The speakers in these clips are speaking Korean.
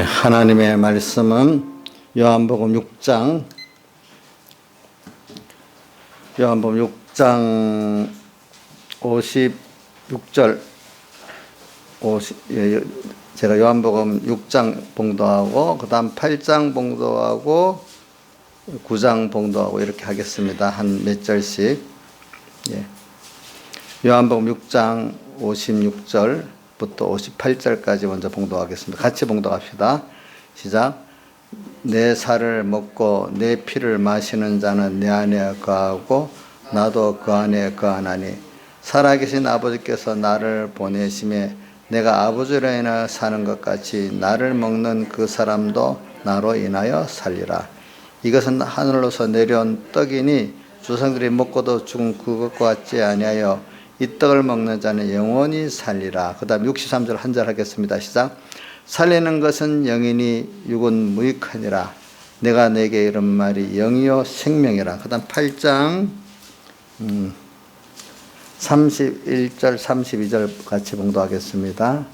하나님의 말씀은 요한복음 6장 56절 제가 요한복음 6장 봉도하고 그 다음 8장 봉도하고 9장 봉도하고 이렇게 하겠습니다. 한 몇 절씩. 요한복음 6장 56절부터 58절까지 먼저 봉도하겠습니다. 같이 봉도합시다. 시작. 내 살을 먹고 내 피를 마시는 자는 내 안에 거하고 나도 그 안에 거하나니 살아계신 아버지께서 나를 보내심에 내가 아버지로 인하여 사는 것 같이 나를 먹는 그 사람도 나로 인하여 살리라. 이것은 하늘로서 내려온 떡이니 조상들이 먹고도 죽은 그것과 같지 아니하여 이 떡을 먹는 자는 영원히 살리라. 그 다음 63절 한 절 하겠습니다. 시작. 살리는 것은 영이니 육은 무익하니라. 내가 내게 이런 말이 영이요 생명이라. 그 다음 8장 31절 32절 같이 봉도하겠습니다.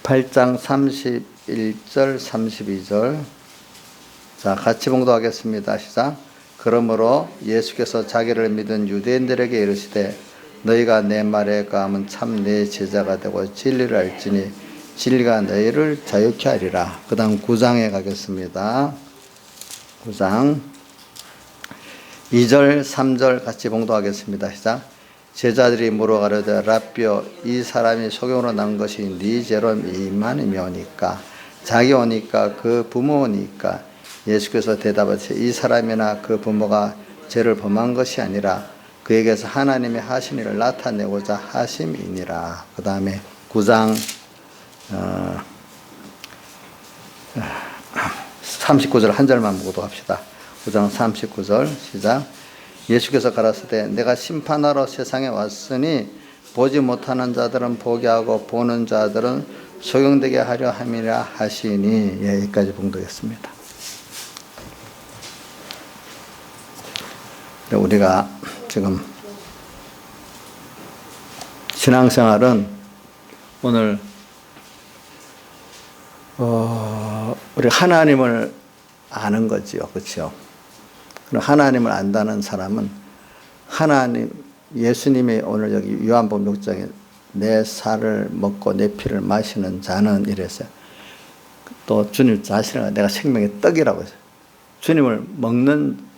8장 31절 32절 자 같이 봉도하겠습니다. 시작. 그러므로 예수께서 자기를 믿은 유대인들에게 이르시되 너희가 내 말에 거하면 참 내 제자가 되고 진리를 알지니 진리가 너희를 자유케 하리라. 그 다음 9장에 가겠습니다. 9장 2절 3절 같이 봉도하겠습니다. 시작. 제자들이 물어가려되 라삐오 이 사람이 소경으로 난 것이 네 죄로 이만이 오니까 자기 오니까 그 부모 오니까 예수께서 대답하시되 이 사람이나 그 부모가 죄를 범한 것이 아니라 그에게서 하나님의 하신 일을 나타내고자 하심이니라. 그 다음에 9장 39절 한 절만 보고도 합시다. 9장 39절 시작. 예수께서 가라사대 내가 심판하러 세상에 왔으니 보지 못하는 자들은 보게 하고 보는 자들은 소경되게 하려 함이라 하시니. 여기까지 봉독했습니다. 우리가 지금 신앙생활은 오늘 우리 하나님을 아는 거지요. 그렇죠? 하나님을 안다는 사람은 예수님이 오늘 여기 요한복음 6장에 내 살을 먹고 내 피를 마시는 자는 이랬어요. 또 주님 자신을 내가 생명의 떡이라고 했어요. 주님을 먹는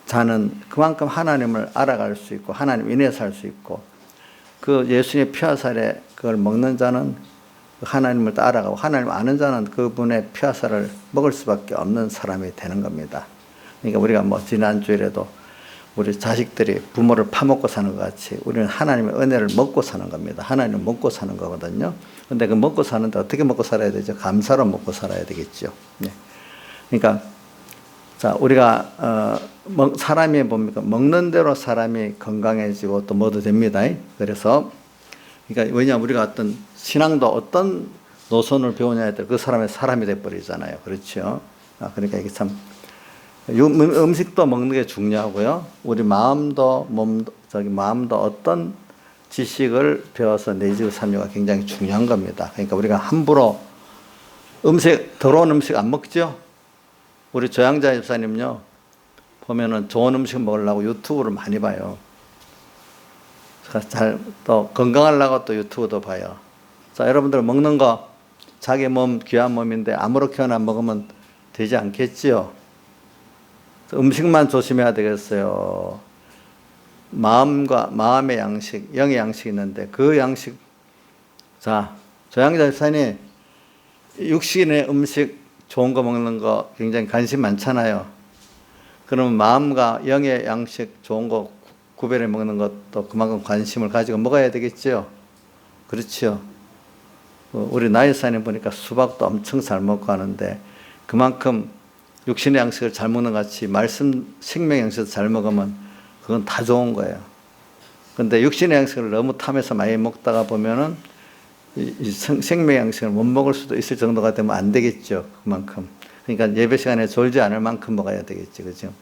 자는 그만큼 하나님을 알아갈 수 있고 하나님 인해서 살 수 있고 그 예수님의 피와 살에 그걸 먹는 자는 하나님을 따라가고 하나님을 아는 자는 그분의 피와 살을 먹을 수밖에 없는 사람이 되는 겁니다. 그러니까 우리가 지난주에라도 우리 자식들이 부모를 파먹고 사는 것 같이 우리는 하나님의 은혜를 먹고 사는 겁니다. 하나님을 먹고 사는 거거든요. 근데 그 먹고 사는데 어떻게 먹고 살아야 되죠? 감사로 먹고 살아야 되겠죠. 그러니까 자, 우리가 사람이 뭡니까? 먹는 대로 사람이 건강해지고 또 뭐도 됩니다. 그래서 그러니까 왜냐하면 우리가 어떤 신앙도 어떤 노선을 배우냐에 따라 그 사람이 돼버리잖아요. 그렇죠? 그러니까 이게 참 음식도 먹는 게 중요하고요. 우리 마음도 마음도 어떤 지식을 배워서 내지를 삼는 굉장히 중요한 겁니다. 그러니까 우리가 함부로 더러운 음식 안 먹죠? 우리 조양자 집사님요, 보면은 좋은 음식 먹으려고 유튜브를 많이 봐요. 또 건강하려고 또 유튜브도 봐요. 자, 여러분들 먹는 거 자기 몸 귀한 몸인데 아무렇게나 먹으면 되지 않겠지요? 음식만 조심해야 되겠어요. 마음의 양식, 영의 양식이 있는데 그 양식, 자, 조양자 집사님 육신의 음식 좋은 거 먹는 거 굉장히 관심 많잖아요. 그러면 마음과 영의 양식 좋은 거 구별해 먹는 것도 그만큼 관심을 가지고 먹어야 되겠죠. 그렇죠. 우리 나이사님 보니까 수박도 엄청 잘 먹고 하는데 그만큼 육신의 양식을 잘 먹는 것 같이 말씀 생명 양식을 잘 먹으면 그건 다 좋은 거예요. 근데 육신의 양식을 너무 탐해서 많이 먹다가 보면은 이 생명 양식을 못 먹을 수도 있을 정도가 되면 안 되겠죠. 그만큼. 그러니까 예배 시간에 졸지 않을 만큼 먹어야 되겠지. 그죠?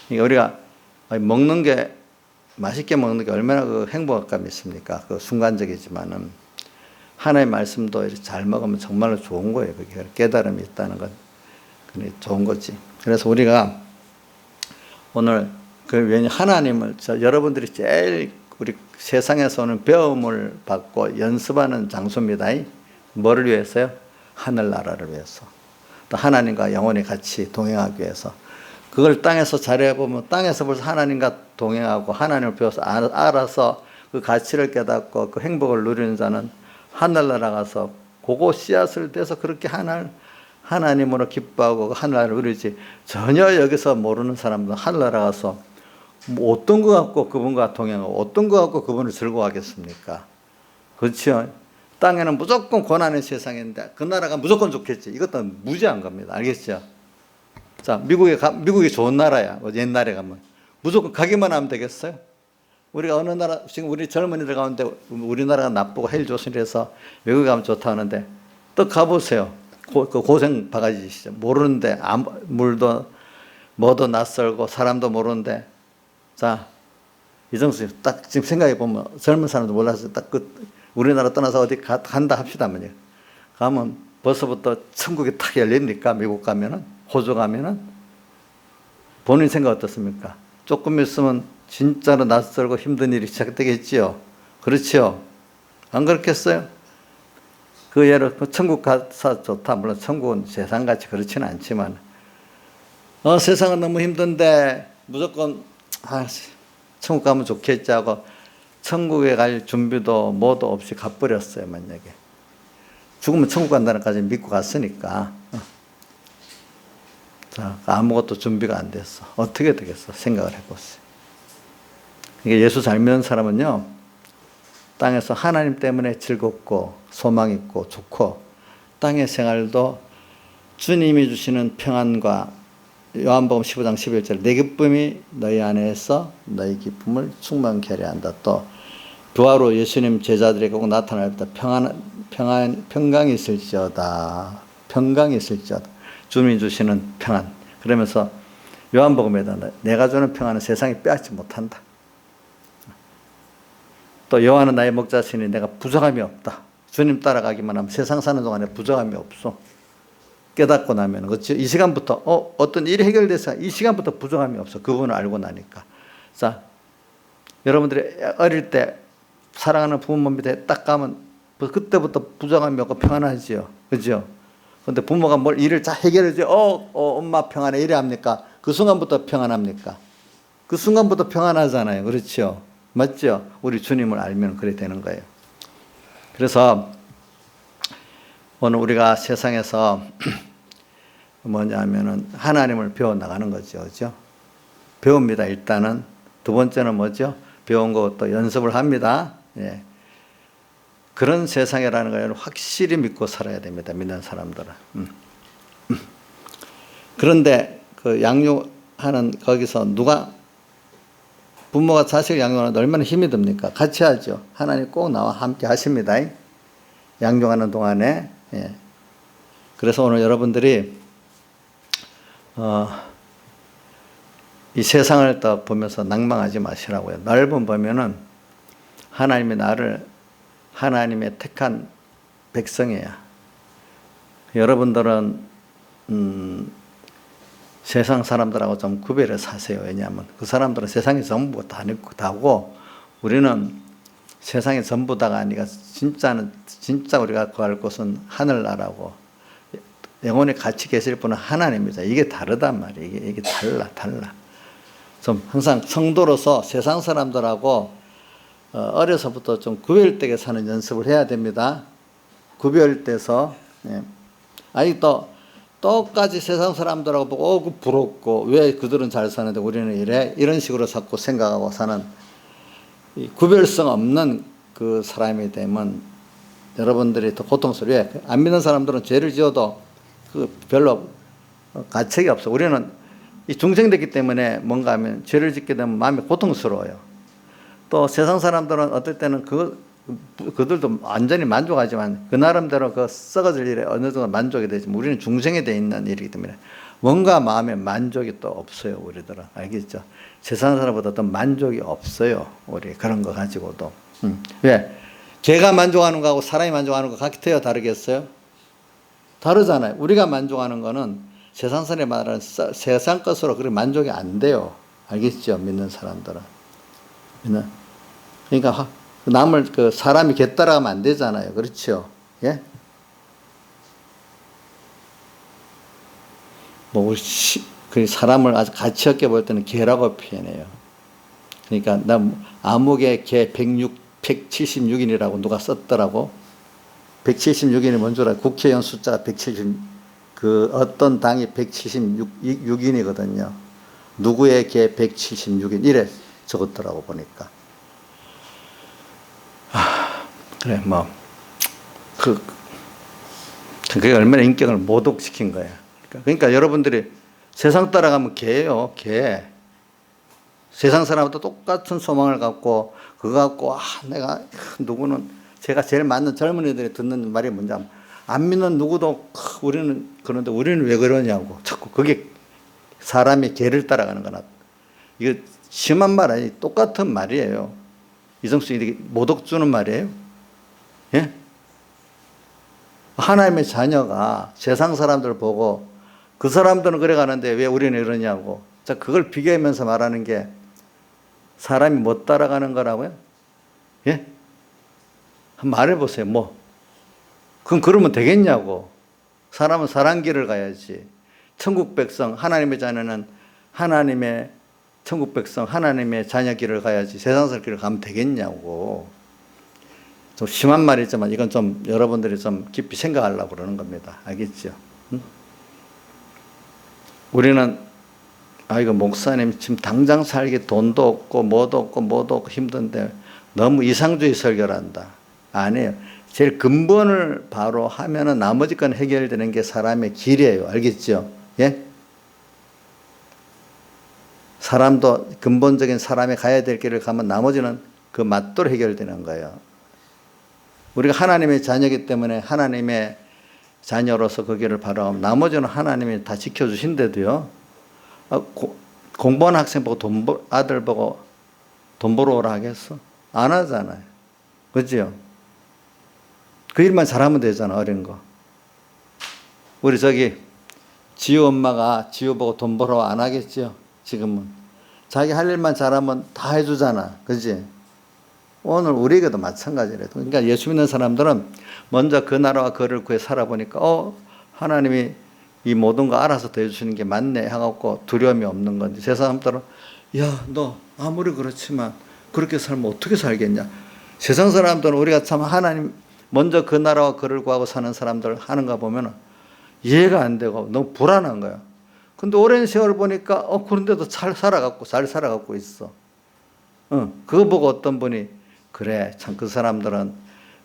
그러니까 우리가 먹는 게, 맛있게 먹는 게 얼마나 그 행복감이 있습니까? 그 순간적이지만은. 하나님의 말씀도 이렇게 잘 먹으면 정말로 좋은 거예요. 그게 깨달음이 있다는 건 좋은 거지. 그래서 우리가 오늘 왜냐 하나님을 여러분들이 제일 우리 세상에서 오는 배움을 받고 연습하는 장소입니다. 뭐를 위해서요? 하늘나라를 위해서. 또 하나님과 영원히 같이 동행하기 위해서. 그걸 땅에서 잘해보면 땅에서 벌써 하나님과 동행하고 하나님을 배워서 알아서 그 가치를 깨닫고 그 행복을 누리는 자는 하늘나라 가서 그거 씨앗을 떼서 그렇게 하나님으로 기뻐하고 그 하늘나라를 누리지. 전혀 여기서 모르는 사람들은 하늘나라 가서 뭐 어떤 거 갖고 그분과 동행하고 어떤 거 갖고 그분을 즐거워하겠습니까? 그렇죠? 땅에는 무조건 고난의 세상인데 그 나라가 무조건 좋겠지. 이것도 무지한 겁니다. 알겠죠? 자, 미국이 좋은 나라야. 옛날에 가면 무조건 가기만 하면 되겠어요? 우리가 어느 나라, 지금 우리 젊은이들 가운데 우리나라가 나쁘고 헬 조선이라서 외국에 가면 좋다 하는데 또 가보세요. 고생 바가지시죠. 모르는데 물도 뭐도 낯설고 사람도 모르는데. 자, 이정수 딱 지금 생각해 보면 젊은 사람도 몰라서 딱 우리나라 떠나서 어디 간다 합시다면요. 가면 벌써부터 천국이 탁 열립니까? 미국 가면은, 호주 가면은. 본인 생각 어떻습니까? 조금 있으면 진짜로 낯설고 힘든 일이 시작되겠지요. 그렇지요? 안 그렇겠어요? 그 예로 천국 가서 좋다. 물론 천국은 세상같이 그렇지는 않지만 세상은 너무 힘든데 무조건 천국 가면 좋겠지 하고 천국에 갈 준비도 뭐도 없이 가버렸어요. 만약에 죽으면 천국 간다는 까지 믿고 갔으니까 자, 아무것도 준비가 안 됐어. 어떻게 되겠어? 생각을 해보세요. 이게 예수 잘 믿는 사람은요, 땅에서 하나님 때문에 즐겁고 소망 있고 좋고 땅의 생활도 주님이 주시는 평안과 요한복음 15장 11절 내 기쁨이 너희 안에서 너희 기쁨을 충만케 하려 한다. 또 부활로 예수님 제자들에게 꼭 나타날 때 평강이 있을지어다. 평강이 있을지어다. 주님이 주시는 평안. 그러면서 요한복음에다 내가 주는 평안은 세상이 빼앗지 못한다. 또 여호와는 나의 목자시니 내가 부족함이 없다. 주님 따라가기만 하면 세상 사는 동안에 부족함이 없어. 깨닫고 나면, 그렇죠? 이 시간부터, 어떤 일이 해결돼서 이 시간부터 부족함이 없어. 그분을 알고 나니까. 자, 여러분들이 어릴 때 사랑하는 부모 밑에 딱 가면 그때부터 부족함이 없고 평안하지요. 그죠? 근데 부모가 뭘 일을 다 해결해줘. 엄마 평안해. 이래 합니까? 그 순간부터 평안합니까? 그 순간부터 평안하잖아요. 그렇죠? 맞죠? 우리 주님을 알면 그래 되는 거예요. 그래서 오늘 우리가 세상에서 뭐냐면은 하나님을 배워 나가는 거죠. 그죠? 배웁니다. 일단은. 두 번째는 뭐죠? 배운 것도 연습을 합니다. 예. 그런 세상이라는 걸 확실히 믿고 살아야 됩니다. 믿는 사람들은. 그런데 그 양육하는 거기서 부모가 자식을 양육하는데 얼마나 힘이 듭니까? 같이 하죠. 하나님 꼭 나와 함께 하십니다. 양육하는 동안에. 예. 그래서 오늘 여러분들이 이 세상을 더 보면서 낭망하지 마시라고요. 넓은 보면은 하나님이 나를 하나님의 택한 백성이야. 여러분들은 세상 사람들하고 좀 구별해 사세요. 왜냐하면 그 사람들은 세상이 전부 다고 우리는 세상이 전부 다가 아니라 진짜 우리가 구할 곳은 하늘나라고 영원히 같이 계실 분은 하나님이죠. 이게 다르단 말이에요. 이게 달라. 좀 항상 성도로서 세상 사람들하고 어려서부터 좀 구별되게 사는 연습을 해야 됩니다. 구별돼서. 예. 아직도 똑같이 세상 사람들하고 보고 그 부럽고 왜 그들은 잘 사는데 우리는 이래? 이런 식으로 자꾸 생각하고 사는 이 구별성 없는 그 사람이 되면 여러분들이 더 고통스러워요. 안 믿는 사람들은 죄를 지어도 그 별로 가책이 없어. 우리는 이 중생됐기 때문에 뭔가 하면 죄를 짓게 되면 마음이 고통스러워요. 또 세상 사람들은 어떨 때는 그들도 완전히 만족하지만 그 나름대로 그 썩어질 일에 어느 정도 만족이 되지만 우리는 중생에 돼 있는 일이기 때문에 뭔가 마음에 만족이 또 없어요. 우리들은. 알겠죠? 세상 사람보다 더 만족이 없어요. 우리 그런 거 가지고도. 왜? 개가 만족하는 거하고 사람이 만족하는 거 같아요? 다르겠어요? 다르잖아요. 우리가 만족하는 거는 세상 사람이 말하는 세상 것으로 그렇게 만족이 안 돼요. 알겠죠? 믿는 사람들은. 그러니까 남을 그 사람이 개 따라가면 안 되잖아요. 그렇죠? 예? 뭐 그 사람을 아주 가치 없게 볼 때는 개라고 표현해요. 그러니까 나 암흑의 개 176인이라고 누가 썼더라고. 176인이 뭔 줄 알아요? 국회의원 숫자가 170, 그 어떤 당이 176인이거든요. 누구의 개 176인 이래 적었더라고 보니까. 그래 그게 얼마나 인격을 모독시킨 거야. 그러니까 여러분들이 세상 따라가면 개예요, 개. 세상 사람도 똑같은 소망을 갖고 그거 갖고 내가 누구는 제가 제일 맞는 젊은이들이 듣는 말이 뭔지 안 믿는 누구도 우리는 그런데 우리는 왜 그러냐고 자꾸 그게 사람이 개를 따라가는 거나 이거 심한 말 아니 똑같은 말이에요. 이성수 이렇게 모독 주는 말이에요. 예? 하나님의 자녀가 세상 사람들 보고 그 사람들은 그래 가는데 왜 우리는 이러냐고. 자, 그걸 비교하면서 말하는 게 사람이 못 따라가는 거라고요? 예? 한번 말해보세요. 뭐. 그럼 그러면 되겠냐고. 사람은 사람 길을 가야지. 천국 백성, 하나님의 자녀는 하나님의 천국 백성, 하나님의 자녀 길을 가야지. 세상 살 길을 가면 되겠냐고. 좀 심한 말이지만 이건 좀 여러분들이 좀 깊이 생각하려고 그러는 겁니다. 알겠죠? 응? 우리는 이거 목사님 지금 당장 살기 돈도 없고 뭐도 없고 힘든데 너무 이상주의 설교를 한다. 아니에요. 제일 근본을 바로 하면은 나머지 건 해결되는 게 사람의 길이에요. 알겠죠? 예? 사람도 근본적인 사람이 가야 될 길을 가면 나머지는 그 맞도록 해결되는 거예요. 우리가 하나님의 자녀이기 때문에 하나님의 자녀로서 그 길을 바라보면 나머지는 하나님이 다 지켜주신데도요. 공부하는 학생 보고 아들 보고 돈 벌어 오라 하겠어? 안 하잖아요. 그죠? 그 일만 잘하면 되잖아, 어린 거. 우리 지우 엄마가 지우 보고 돈 벌어 안 하겠죠? 지금은. 자기 할 일만 잘하면 다 해주잖아. 그지? 오늘 우리에게도 마찬가지래요. 그러니까 예수 믿는 사람들은 먼저 그 나라와 그를 구해 살아보니까 하나님이 이 모든 거 알아서 대해주시는 게 맞네 해갖고 두려움이 없는 건지. 세상 사람들은 야, 너 아무리 그렇지만 그렇게 살면 어떻게 살겠냐. 세상 사람들은 우리가 참 하나님 먼저 그 나라와 그를 구하고 사는 사람들 하는 거 보면 이해가 안 되고 너무 불안한 거야. 근데 오랜 세월 보니까 그런데도 잘 살아갖고 있어. 그거 보고 어떤 분이 그래 참 그 사람들은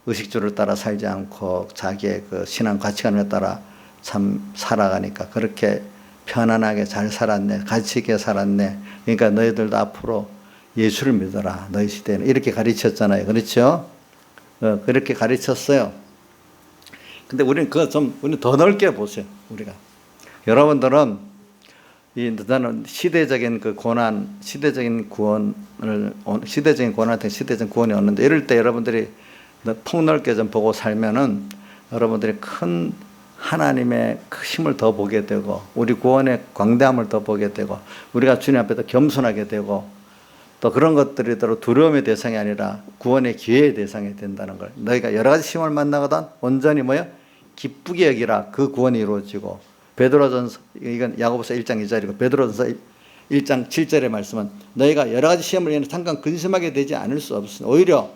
의식주를 따라 살지 않고 자기의 그 신앙 가치관에 따라 참 살아가니까 그렇게 편안하게 잘 살았네. 가치 있게 살았네. 그러니까 너희들도 앞으로 예수를 믿어라. 너희 시대는 이렇게 가르쳤잖아요. 그렇죠? 그렇게 가르쳤어요. 근데 우리는 우리는 더 넓게 보세요. 우리가. 여러분들은 나는 시대적인 그 고난, 시대적인 고난한테 시대적인 구원이 오는데 이럴 때 여러분들이 폭넓게 좀 보고 살면은 여러분들이 큰 하나님의 힘을 더 보게 되고 우리 구원의 광대함을 더 보게 되고 우리가 주님 앞에 더 겸손하게 되고 또 그런 것들이 더러 두려움의 대상이 아니라 구원의 기회의 대상이 된다는 걸. 너희가 여러 가지 시험을 만나거든 온전히 기쁘게 여기라. 그 구원이 이루어지고 베드로전서 이건 야고보서 1장 2절이고 베드로전서 1장 7절의 말씀은 너희가 여러 가지 시험을 인해 잠깐 근심하게 되지 않을 수 없으니 오히려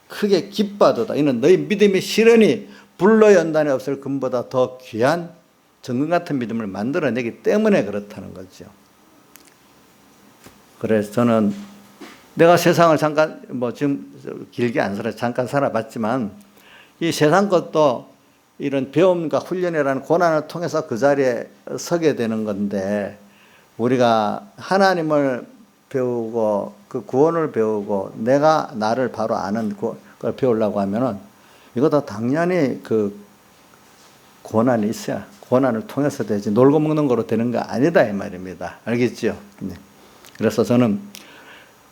크게 기뻐하도다. 이는 너희 믿음의 실현이 불로 연단에 없을 금보다 더 귀한 정금 같은 믿음을 만들어내기 때문에 그렇다는 거죠. 그래서 저는 내가 세상을 잠깐 지금 길게 안 잠깐 살아봤지만 이 세상 것도 이런 배움과 훈련이라는 고난을 통해서 그 자리에 서게 되는 건데 우리가 하나님을 배우고 그 구원을 배우고 내가 나를 바로 아는 걸 배우려고 하면은 이것도 당연히 그 고난이 있어야 고난을 통해서 되지 놀고 먹는 거로 되는 거 아니다 이 말입니다. 알겠죠? 네. 그래서 저는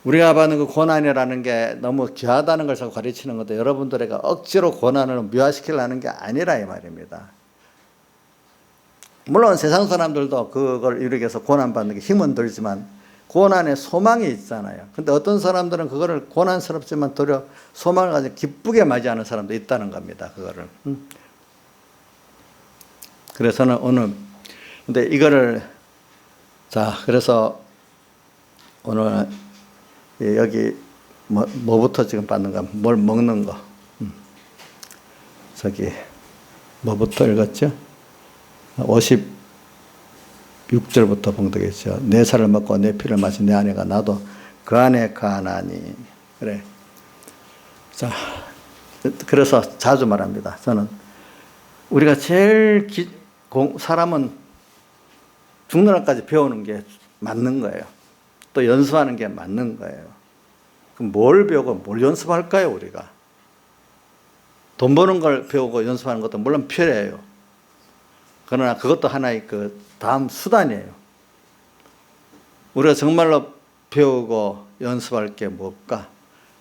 우리가 받는 그 고난이라는 게 너무 귀하다는 걸 자꾸 가르치는 것도 여러분들에게 억지로 고난을 묘화시키려는 게 아니라 이 말입니다. 물론 세상 사람들도 그걸 이루기 위해서 고난받는 게 힘은 들지만 고난에 소망이 있잖아요. 근데 어떤 사람들은 그거를 고난스럽지만 도리어 소망을 가지고 기쁘게 맞이하는 사람도 있다는 겁니다. 그거를. 그래서는 오늘 근데 이거를 자 그래서 오늘 여기 뭐부터 지금 받는가? 뭘 먹는 거? 저기 뭐부터 읽었죠? 56절부터 봉독했죠. 내 살을 먹고 내 피를 마신 내 아내가 나도 그 안에 가나니. 그래. 자, 그래서 자주 말합니다. 저는 우리가 제일 사람은 죽는 날까지 배우는 게 맞는 거예요. 또 연습하는 게 맞는 거예요. 그럼 뭘 배우고 뭘 연습할까요, 우리가? 돈 버는 걸 배우고 연습하는 것도 물론 필요해요. 그러나 그것도 하나의 그 다음 수단이에요. 우리가 정말로 배우고 연습할 게 뭘까?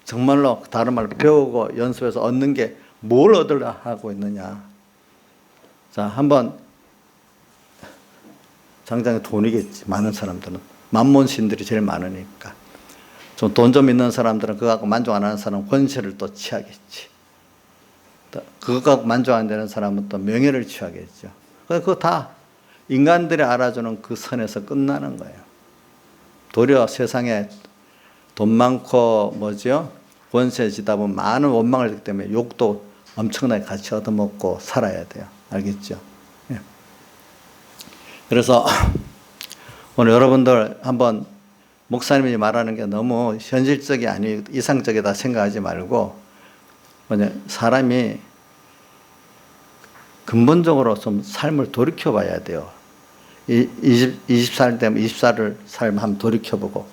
정말로 다른 말로 배우고 연습해서 얻는 게 뭘 얻으려 하고 있느냐? 자, 한번 당장에 돈이겠지. 많은 사람들은 만몬신들이 제일 많으니까. 좀 돈 좀 있는 사람들은 그거 갖고 만족 안 하는 사람은 권세를 또 취하겠지. 또 그거 갖고 만족 안 되는 사람은 또 명예를 취하겠죠. 그거 다 인간들이 알아주는 그 선에서 끝나는 거예요. 도리어 세상에 돈 많고 뭐죠? 권세 지다 보면 많은 원망을 듣기 때문에 욕도 엄청나게 같이 얻어먹고 살아야 돼요. 알겠죠? 예. 그래서 오늘 여러분들 한번 목사님이 말하는 게 너무 현실적이 아니 이상적이다 생각하지 말고 사람이 근본적으로 좀 삶을 돌이켜 봐야 돼요. 20살 되면 20살을 삶 한번 돌이켜보고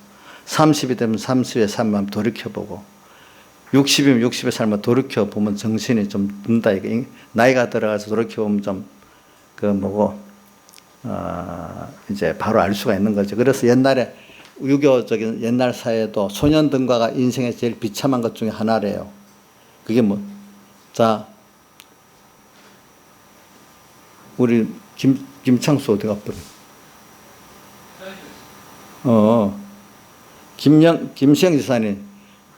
30이 되면 30의 삶 한번 돌이켜보고 60이면 60의 삶을 돌이켜보면 정신이 좀 든다. 나이가 들어가서 돌이켜보면 좀 이제 바로 알 수가 있는 거죠. 그래서 옛날에 유교적인 옛날 사회도 소년등과가 인생의 제일 비참한 것 중에 하나래요. 그게 자, 우리 김창수 어디 가버려? 김시영 지사님,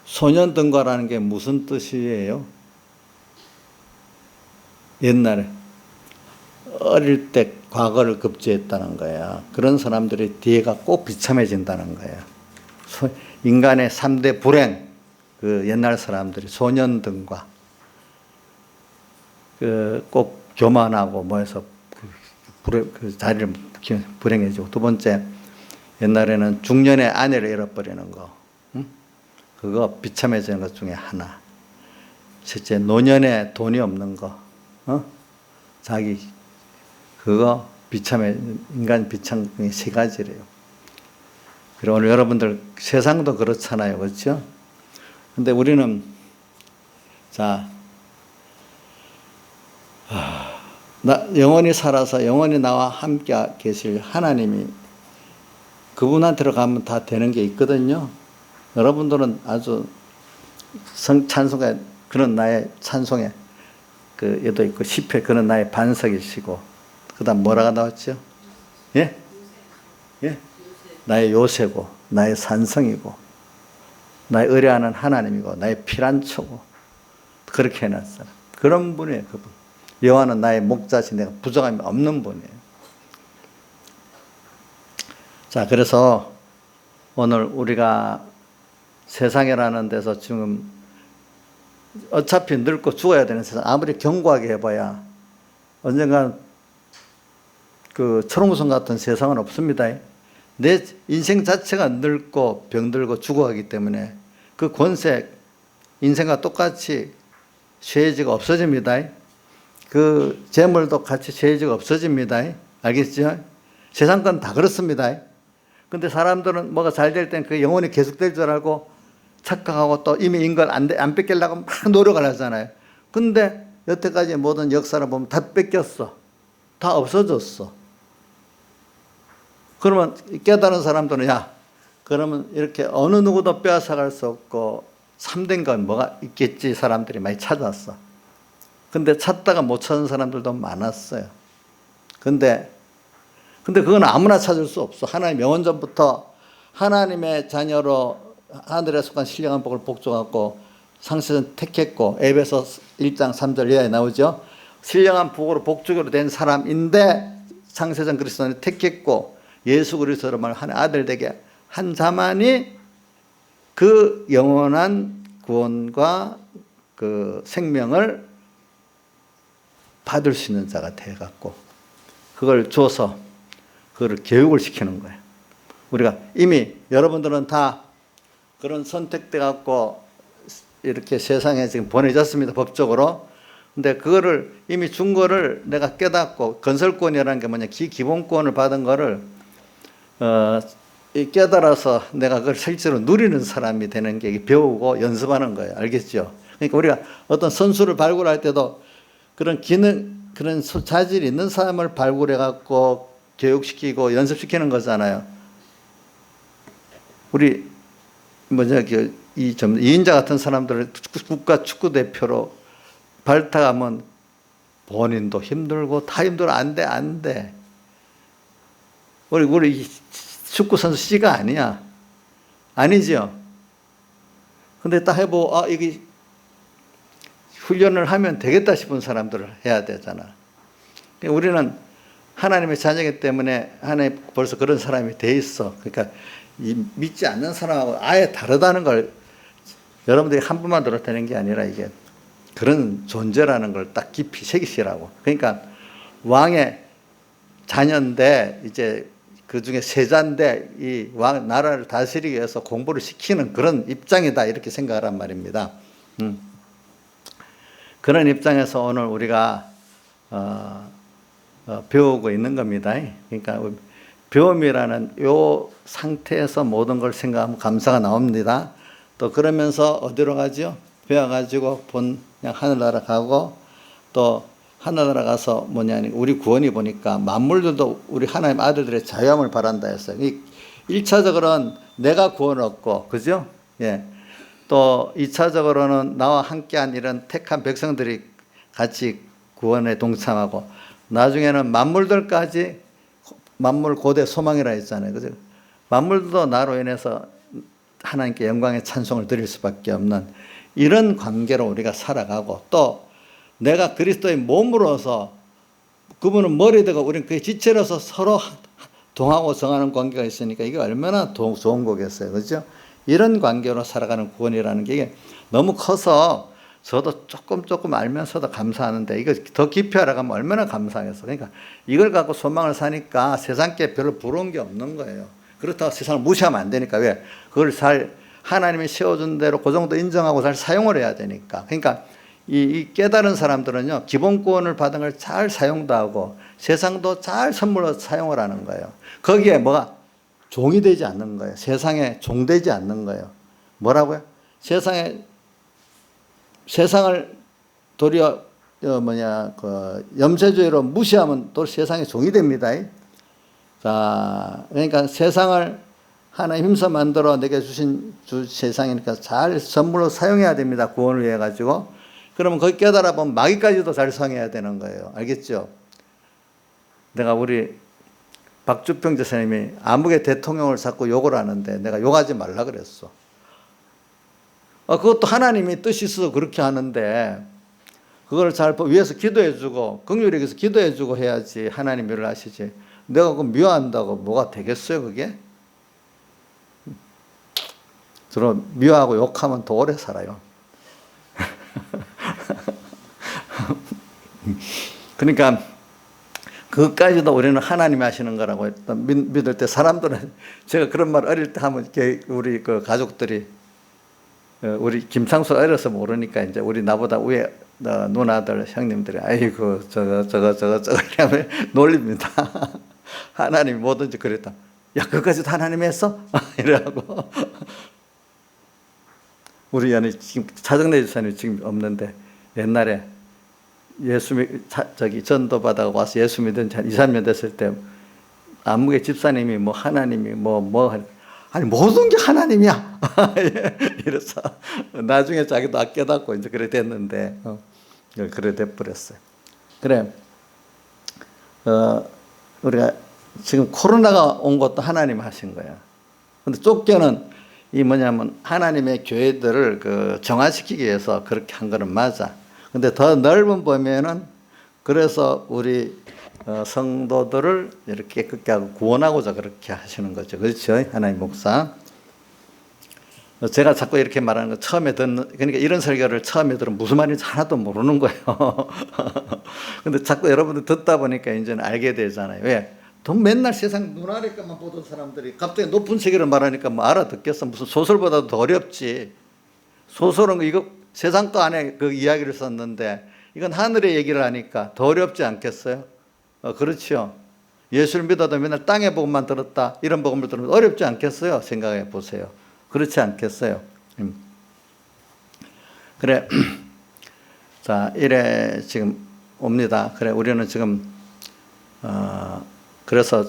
소년등과라는 게 무슨 뜻이에요? 옛날에 어릴 때 과거를 급제했다는 거야. 그런 사람들이 뒤에가 꼭 비참해진다는 거야. 인간의 3대 불행, 그 옛날 사람들이 소년등과 꼭 교만하고 뭐해서 그 자리를 불행해지고, 두 번째 옛날에는 중년의 아내를 잃어버리는 거, 그거 비참해지는 것 중에 하나. 셋째 노년에 돈이 없는 거, 자기 그거 인간 비참이 세 가지래요. 그리고 오늘 여러분들 세상도 그렇잖아요, 그렇죠? 근데 우리는 영원히 살아서 영원히 나와 함께 계실 하나님이 그분한테로 가면 다 되는 게 있거든요. 여러분들은 아주 찬송에 그런 나의 찬송에 얘도 있고 시편 그런 나의 반석이시고, 그 다음 뭐라가 나왔죠? 예? 예? 나의 요새고 나의 산성이고 나의 의뢰하는 하나님이고 나의 피난처고, 그렇게 해놨어요. 그런 분이에요. 그분. 여호와는 나의 목자시 내가 부족함이 없는 분이에요. 자, 그래서 오늘 우리가 세상이라는 데서 지금 어차피 늙고 죽어야 되는 세상, 아무리 견고하게 해봐야 언젠가 그 철옹성 같은 세상은 없습니다. 내 인생 자체가 늙고 병들고 죽어가기 때문에 그 권세, 인생과 똑같이 쇠해지가 없어집니다. 그 재물도 같이 쇠해지가 없어집니다. 알겠죠? 세상 건 다 그렇습니다. 근데 사람들은 뭐가 잘 될 땐 그 영원히 계속될 줄 알고 착각하고 또 이미 인 걸 안 뺏기려고 막 노력을 하잖아요. 근데 여태까지 모든 역사를 보면 다 뺏겼어. 다 없어졌어. 그러면 깨달은 사람들은 야, 그러면 이렇게 어느 누구도 빼앗아갈 수 없고 참된 건 뭐가 있겠지 사람들이 많이 찾았어. 근데 찾다가 못 찾은 사람들도 많았어요. 근데 그건 아무나 찾을 수 없어. 하나님 영원전부터 하나님의 자녀로 하늘에 속한 신령한 복을 복종하고 상세전 택했고, 에베소 1장 3절 이하에 나오죠. 신령한 복으로 복종으로 된 사람인데 상세전 그리스도는 택했고 예수 그리스도로 말하는 아들 되게 한 자만이 그 영원한 구원과 그 생명을 받을 수 있는 자가 돼갖고 그걸 줘서 그걸 교육을 시키는 거예요. 우리가 이미 여러분들은 다 그런 선택돼 갖고 이렇게 세상에 지금 보내졌습니다, 법적으로. 근데 그거를 이미 준 거를 내가 깨닫고, 건설권이라는 게 뭐냐, 기본권을 받은 거를 깨달아서 내가 그걸 실제로 누리는 사람이 되는 게 배우고 연습하는 거예요. 알겠죠? 그러니까 우리가 어떤 선수를 발굴할 때도 그런 그런 자질이 있는 사람을 발굴해 갖고 교육시키고 연습시키는 거잖아요. 우리 이인자 같은 사람들을 국가 축구 대표로 발탁하면 본인도 힘들고 다 힘들어. 안 돼. 우리 축구 선수 C가 아니야. 아니죠. 근데 딱 해보고 이게 훈련을 하면 되겠다 싶은 사람들을 해야 되잖아. 그러니까 우리는 하나님의 자녀이기 때문에 하나님 벌써 그런 사람이 돼 있어. 그러니까 믿지 않는 사람하고 아예 다르다는 걸 여러분들이 한 번만 들어도 되는 게 아니라 이게 그런 존재라는 걸 딱 깊이 새기시라고. 그러니까 왕의 자녀인데 이제 그 중에 세자인데 이 왕 나라를 다스리기 위해서 공부를 시키는 그런 입장이다, 이렇게 생각하란 말입니다. 그런 입장에서 오늘 우리가 배우고 있는 겁니다. 그러니까 배움이라는 요 상태에서 모든 걸 생각하면 감사가 나옵니다. 또 그러면서 어디로 가죠? 배워가지고 그냥 하늘나라 가고, 또 하늘나라 가서 우리 구원이 보니까 만물들도 우리 하나님 아들들의 자유함을 바란다 했어요. 1차적으로는 내가 구원을 얻고, 그죠? 예. 또 2차적으로는 나와 함께한 이런 택한 백성들이 같이 구원에 동참하고, 나중에는 만물들까지, 만물 고대 소망이라 했잖아요. 그죠? 만물도 나로 인해서 하나님께 영광의 찬송을 드릴 수밖에 없는 이런 관계로 우리가 살아가고, 또 내가 그리스도의 몸으로서 그분은 머리 되고 우리는 그의 지체로서 서로 동하고 정하는 관계가 있으니까 이게 얼마나 좋은 거겠어요. 그죠? 이런 관계로 살아가는 구원이라는 게 너무 커서 저도 조금 알면서도 감사하는데, 이거 더 깊이 알아가면 얼마나 감사하겠어. 그러니까 이걸 갖고 소망을 사니까 세상께 별로 부러운 게 없는 거예요. 그렇다고 세상을 무시하면 안 되니까. 왜? 그걸 하나님이 세워준 대로 그 정도 인정하고 잘 사용을 해야 되니까. 그러니까 이 깨달은 사람들은요, 기본권을 받은 걸 잘 사용도 하고 세상도 잘 선물로 사용을 하는 거예요. 거기에 뭐가 종이 되지 않는 거예요. 세상에 종되지 않는 거예요. 뭐라고요? 세상을 도리어 염세주의로 무시하면 또 세상의 종이 됩니다. 자, 그러니까 세상을 하나님 힘써 만들어 내게 주신 세상이니까 잘 선물로 사용해야 됩니다. 구원을 위해 가지고. 그러면 거기 깨달아 보면 마귀까지도 잘 사용해야 되는 거예요. 알겠죠? 내가 우리 박주평 지사님이 암흑의 대통령을 자꾸 욕을 하는데 내가 욕하지 말라 그랬어. 그것도 하나님이 뜻이 있어서 그렇게 하는데 그걸 잘 위해서 기도해주고 긍휼히 여기서 기도해주고 해야지 하나님 일을 하시지. 내가 그거 미워한다고 뭐가 되겠어요, 그게? 주로 미워하고 욕하면 더 오래 살아요. 그러니까 그것까지도 우리는 하나님이 하시는 거라고 믿을 때, 사람들은 제가 그런 말 어릴 때 하면 우리 그 가족들이, 우리 김상수 어려서 모르니까 이제 우리 나보다 위에 누나들 형님들이 아이고 저거 이러면 놀립니다. 하나님이 뭐든지 그랬다. 야, 그것까지도 하나님이 했어? 이래하고. 우리 지금 차정래 집사님 지금 없는데 옛날에 전도 받아가 와서 예수 믿은 지 한 2, 3년 됐을 때 암흑의 집사님이 하나님이 아니 모든 게 하나님이야. 이래서 나중에 자기도 깨닫고 이제 그래 됐는데 그래 돼버렸어요. 그래 우리가 지금 코로나가 온 것도 하나님 하신 거예요. 근데 쫓겨는 이 뭐냐면 하나님의 교회들을 그 정화시키기 위해서 그렇게 한 거는 맞아. 근데 더 넓은 보면은 그래서 우리 성도들을 이렇게 깨끗게 하고 구원하고자 그렇게 하시는 거죠. 그렇죠? 하나님 목사. 제가 자꾸 이렇게 말하는 거 처음에 듣는, 그러니까 이런 설교를 처음에 들으면 무슨 말인지 하나도 모르는 거예요. 근데 자꾸 여러분들 듣다 보니까 이제는 알게 되잖아요. 왜? 돈 맨날 세상 눈 아래 것만 보던 사람들이 갑자기 높은 세계를 말하니까 뭐 알아듣겠어. 무슨 소설보다도 더 어렵지. 소설은 이거 세상 거 안에 그 이야기를 썼는데 이건 하늘의 얘기를 하니까 더 어렵지 않겠어요? 그렇죠. 예수를 믿어도 맨날 땅의 복음만 들었다. 이런 복음을 들으면 어렵지 않겠어요? 생각해 보세요. 그렇지 않겠어요? 그래. 자, 이래 지금 옵니다. 그래, 우리는 지금, 그래서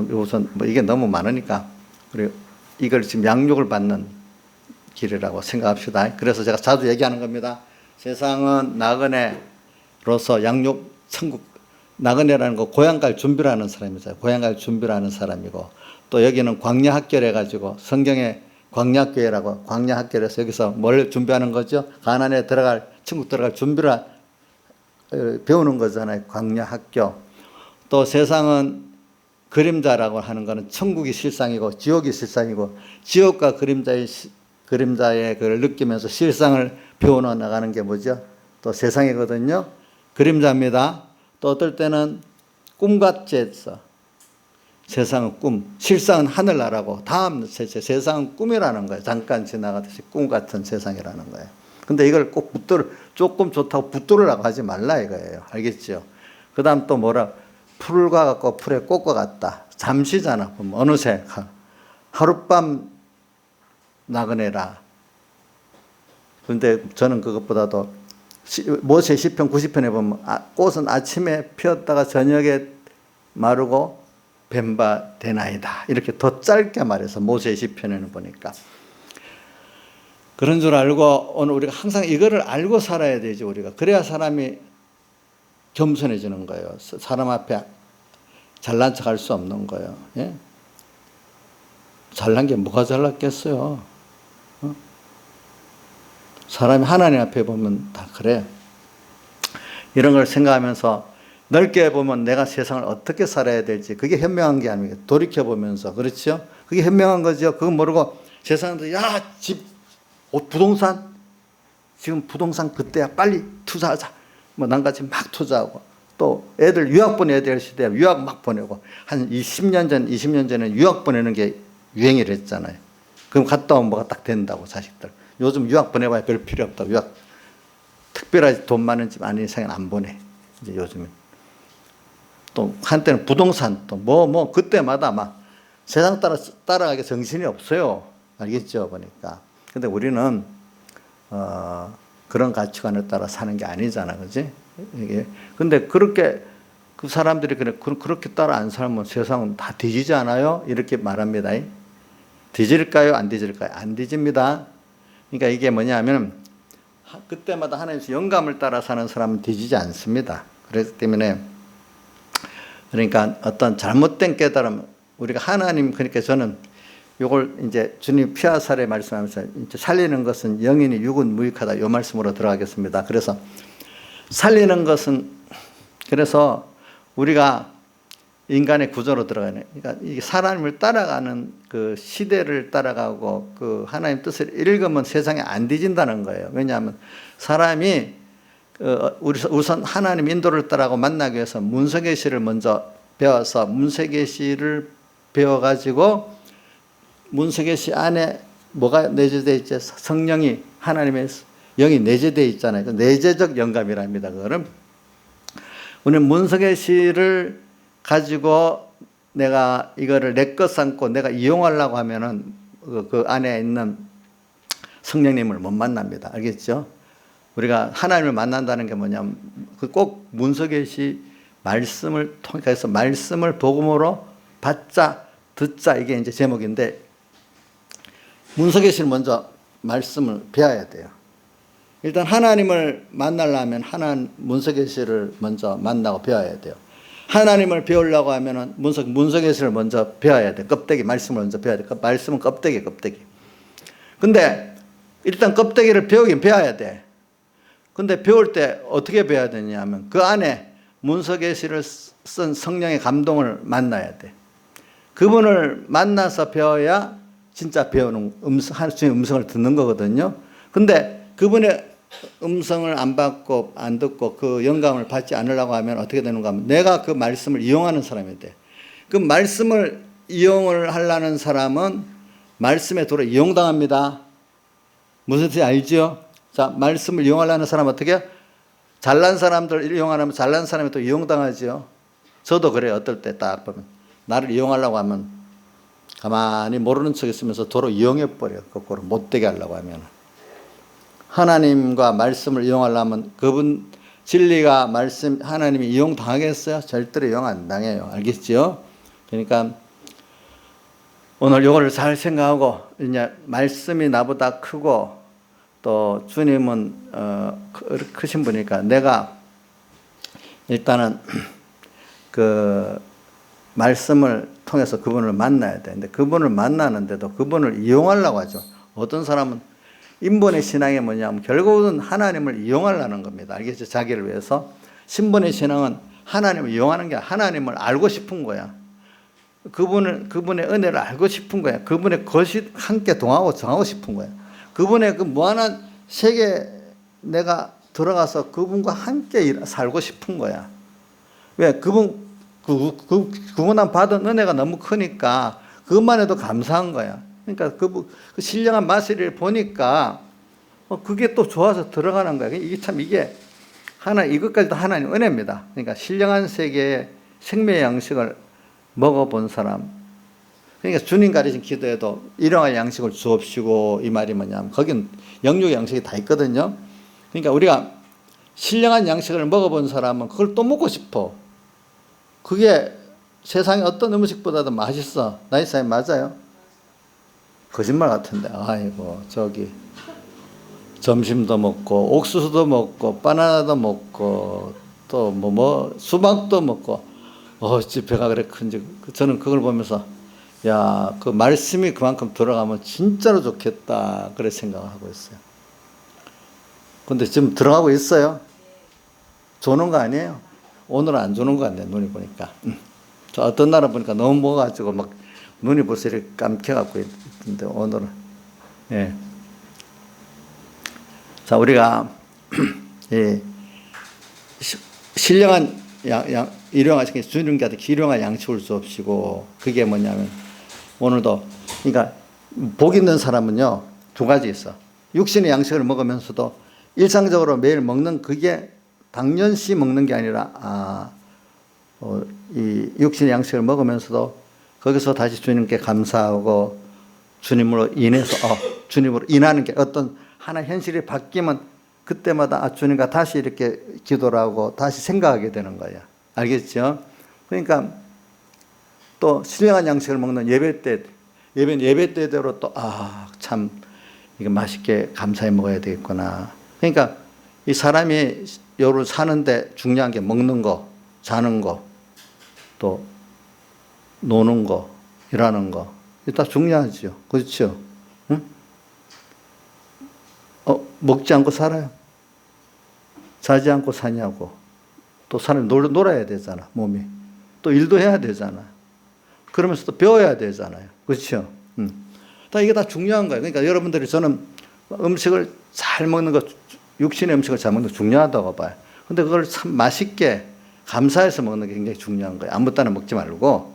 우선 뭐 이게 너무 많으니까, 우리 이걸 지금 양육을 받는 길이라고 생각합시다. 그래서 제가 자주 얘기하는 겁니다. 세상은 나그네로서 양육 천국, 나그네라는 거 고향 갈 준비를 하는 사람이죠. 고향 갈 준비를 하는 사람이고, 또 여기는 광야 학교를 해가지고 성경에 광야교회라고 광야학교에서 여기서 뭘 준비하는 거죠? 가나안에 들어갈, 천국 들어갈 준비를 배우는 거잖아요. 광야학교. 또 세상은 그림자라고 하는 거는 천국이 실상이고 지옥이 실상이고 지옥과 그림자의 그걸 느끼면서 실상을 배워나 나가는 게 뭐죠? 또 세상이거든요. 그림자입니다. 또 어떨 때는 꿈같이 해서 세상은 꿈, 실상은 하늘나라고 다음 세상은 꿈이라는 거예요. 잠깐 지나가듯이 꿈 같은 세상이라는 거예요. 근데 이걸 꼭 조금 좋다고 붙들으라고 하지 말라 이거예요. 알겠죠? 그 다음 또 뭐라, 풀과 같고 풀의 꽃과 같다. 잠시잖아. 어느새 하룻밤 나그네라. 그런데 저는 그것보다도 모세 시편 90편에 보면 꽃은 아침에 피었다가 저녁에 마르고 뱀바 되나이다. 이렇게 더 짧게 말해서 모세 시편에는 보니까 그런 줄 알고 오늘 우리가 항상 이거를 알고 살아야 되죠. 우리가 그래야 사람이 겸손해지는 거예요. 사람 앞에 잘난 척할 수 없는 거예요. 예? 잘난 게 뭐가 잘났겠어요? 사람이 하나님 앞에 보면 다 그래. 이런 걸 생각하면서 넓게 보면 내가 세상을 어떻게 살아야 될지 그게 현명한 게 아닙니까? 돌이켜보면서. 그렇죠? 그게 현명한 거죠. 그거 모르고 세상도 집, 부동산 지금 부동산 그때야 빨리 투자하자. 뭐 난같이 막 투자하고 또 애들 유학 보내야 될 시대야 유학 막 보내고 한 10년 전, 20년 전에는 유학 보내는 게 유행이랬잖아요. 그럼 갔다 오면 뭐가 딱 된다고 자식들. 요즘 유학 보내봐야 별 필요 없다고. 유학 특별하게 돈 많은 집 아닌 이상은 안 보내. 이제 요즘은. 또 한때는 부동산 또 뭐 그때마다 막 세상 따라가기 정신이 없어요. 알겠죠? 보니까. 근데 우리는 그런 가치관을 따라 사는 게 아니잖아. 그지? 이게. 근데 그렇게 그 사람들이 그렇게 따라 안 살면 세상은 다 뒤지지 않아요? 이렇게 말합니다. 뒤질까요? 안 뒤질까요? 안 뒤집니다. 그러니까 이게 뭐냐면 그때마다 하나님께서 영감을 따라 사는 사람은 뒤지지 않습니다. 그렇기 때문에 그러니까 어떤 잘못된 깨달음, 우리가 하나님, 그러니까 저는 요걸 이제 주님 피하살에 말씀하면서 이제 살리는 것은 영이니 육은 무익하다. 요 말씀으로 들어가겠습니다. 그래서 살리는 것은, 그래서 우리가 인간의 구조로 들어가네. 그러니까 이 사람을 따라가는 그 시대를 따라가고 그 하나님 뜻을 읽으면 세상에 안 뒤진다는 거예요. 왜냐하면 사람이 우선 하나님 인도를 따라가고 만나기 위해서 문서계시를 먼저 배워서 문서계시를 배워가지고 문서계시 안에 뭐가 내재되어 있죠? 성령이, 하나님의 영이 내재되어 있잖아요. 내재적 영감이랍니다. 그거는 우리는 문서계시를 가지고 내가 이거를 내 것 삼고 내가 이용하려고 하면은 그 안에 있는 성령님을 못 만납니다. 알겠죠? 우리가 하나님을 만난다는 게 뭐냐면 꼭 문서계시 말씀을 통해서 말씀을 복음으로 받자, 듣자, 이게 이제 제목인데 문석계시를 먼저 말씀을 배워야 돼요. 일단 하나님을 만나려면 문석계시를 먼저 만나고 배워야 돼요. 하나님을 배우려고 하면은 문석계시를 먼저 배워야 돼. 껍데기 말씀을 먼저 배워야 돼. 말씀은 껍데기. 근데 일단 껍데기를 배우긴 배워야 돼. 근데 배울 때 어떻게 배워야 되냐 하면 그 안에 문석계시를 쓴 성령의 감동을 만나야 돼. 그분을 만나서 배워야 진짜 배우는 하나님의 음성을 듣는 거거든요. 근데 그분의 음성을 안 받고 안 듣고 그 영감을 받지 않으려고 하면 어떻게 되는가 하면 내가 그 말씀을 이용하는 사람이 돼. 그 말씀을 이용을 하려는 사람은 말씀에 도로 이용당합니다. 무슨 뜻인지 알죠? 자, 말씀을 이용하려는 사람은 어떻게? 잘난 사람들 이용하려면 잘난 사람이 또 이용당하죠. 저도 그래요. 어떨 때 딱 보면 나를 이용하려고 하면 가만히 모르는 척 있으면서 도로 이용해버려. 거꾸로 못되게 하려고 하면. 하나님과 말씀을 이용하려면 그분 진리가 말씀 하나님이 이용당하겠어요? 절대로 이용 안 당해요. 알겠죠? 그러니까 오늘 이거를 잘 생각하고 이제 말씀이 나보다 크고 또 주님은 크신 분이니까 내가 일단은 그 말씀을 통해서 그분을 만나야 돼. 근데 그분을 만나는데도 그분을 이용하려고 하죠. 어떤 사람은 인본의 신앙이 뭐냐면 결국은 하나님을 이용하려는 겁니다. 알겠죠? 자기를 위해서. 신본의 신앙은 하나님을 이용하는 게 아니라 하나님을 알고 싶은 거야. 그분의 은혜를 알고 싶은 거야. 그분의 것이 함께 동하고 정하고 싶은 거야. 그분의 그 무한한 세계에 내가 들어가서 그분과 함께 살고 싶은 거야. 왜? 그분한 받은 은혜가 너무 크니까 그것만 해도 감사한 거야. 그러니까 그 신령한 마술을 보니까 그게 또 좋아서 들어가는 거야. 이게 이것까지도 하나님 은혜입니다. 그러니까 신령한 세계의 생명의 양식을 먹어본 사람. 그러니까 주님 가르친 기도에도 일용할 양식을 주옵시고 이 말이 뭐냐면 거긴 영육의 양식이 다 있거든요. 그러니까 우리가 신령한 양식을 먹어본 사람은 그걸 또 먹고 싶어. 그게 세상의 어떤 음식보다도 맛있어. 나이사님 맞아요? 거짓말 같은데. 아이고 저기 점심도 먹고 옥수수도 먹고 바나나도 먹고 또 수박도 먹고 어찌 배가 그래 큰지. 저는 그걸 보면서 야, 그 말씀이 그만큼 들어가면 진짜로 좋겠다 그래 생각하고 있어요. 근데 지금 들어가고 있어요? 조는 거 아니에요? 오늘은 안 조는 거 같네 눈이 보니까. 저 어떤 날은 보니까 너무 먹어가지고 막 눈이 벌써 이렇게 감겨갖고 있는데 오늘은 예. 자, 우리가 예, 신령한 일용하신 주님께서 기령한 양식을 주옵시고 그게 뭐냐면 오늘도 그러니까 복 있는 사람은요 두 가지 있어. 육신의 양식을 먹으면서도 일상적으로 매일 먹는 그게 당연시 먹는 게 아니라 이 육신의 양식을 먹으면서도 거기서 다시 주님께 감사하고 주님으로 인하는 게 어떤 하나 현실이 바뀌면 그때마다 주님과 다시 이렇게 기도를 하고 다시 생각하게 되는 거야. 알겠죠? 그러니까 또 신령한 양식을 먹는 예배 때대로 또 참 이거 맛있게 감사히 먹어야 되겠구나. 그러니까 이 사람이 요를 사는데 중요한 게 먹는 거, 자는 거, 또 노는 거, 일하는 거. 이게 다 중요하죠. 그렇죠? 응? 먹지 않고 살아요. 자지 않고 사냐고. 또 사람이 놀아야 되잖아, 몸이. 또 일도 해야 되잖아. 그러면서 또 배워야 되잖아요. 그렇죠? 다 이게 다 중요한 거예요. 그러니까 여러분들이 저는 음식을 잘 먹는 거, 육신의 음식을 잘 먹는 거 중요하다고 봐요. 근데 그걸 참 맛있게 감사해서 먹는 게 굉장히 중요한 거예요. 아무 때나 먹지 말고.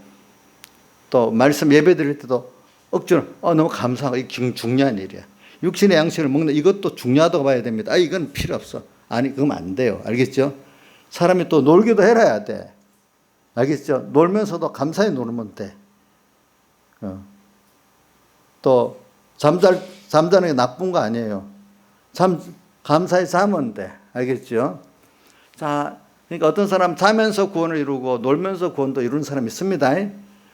또 말씀 예배 드릴 때도 억지로 너무 감사하고 이게 중요한 일이야. 육신의 양식을 먹는 이것도 중요하다고 봐야 됩니다. 이건 필요 없어. 아니 그러면 안 돼요. 알겠죠? 사람이 또 놀기도 해야 돼. 알겠죠? 놀면서도 감사히 놀면 돼. 또 잠자는 게 나쁜 거 아니에요. 감사히 자면 돼. 알겠죠? 자, 그러니까 어떤 사람 자면서 구원을 이루고 놀면서 구원도 이루는 사람이 있습니다.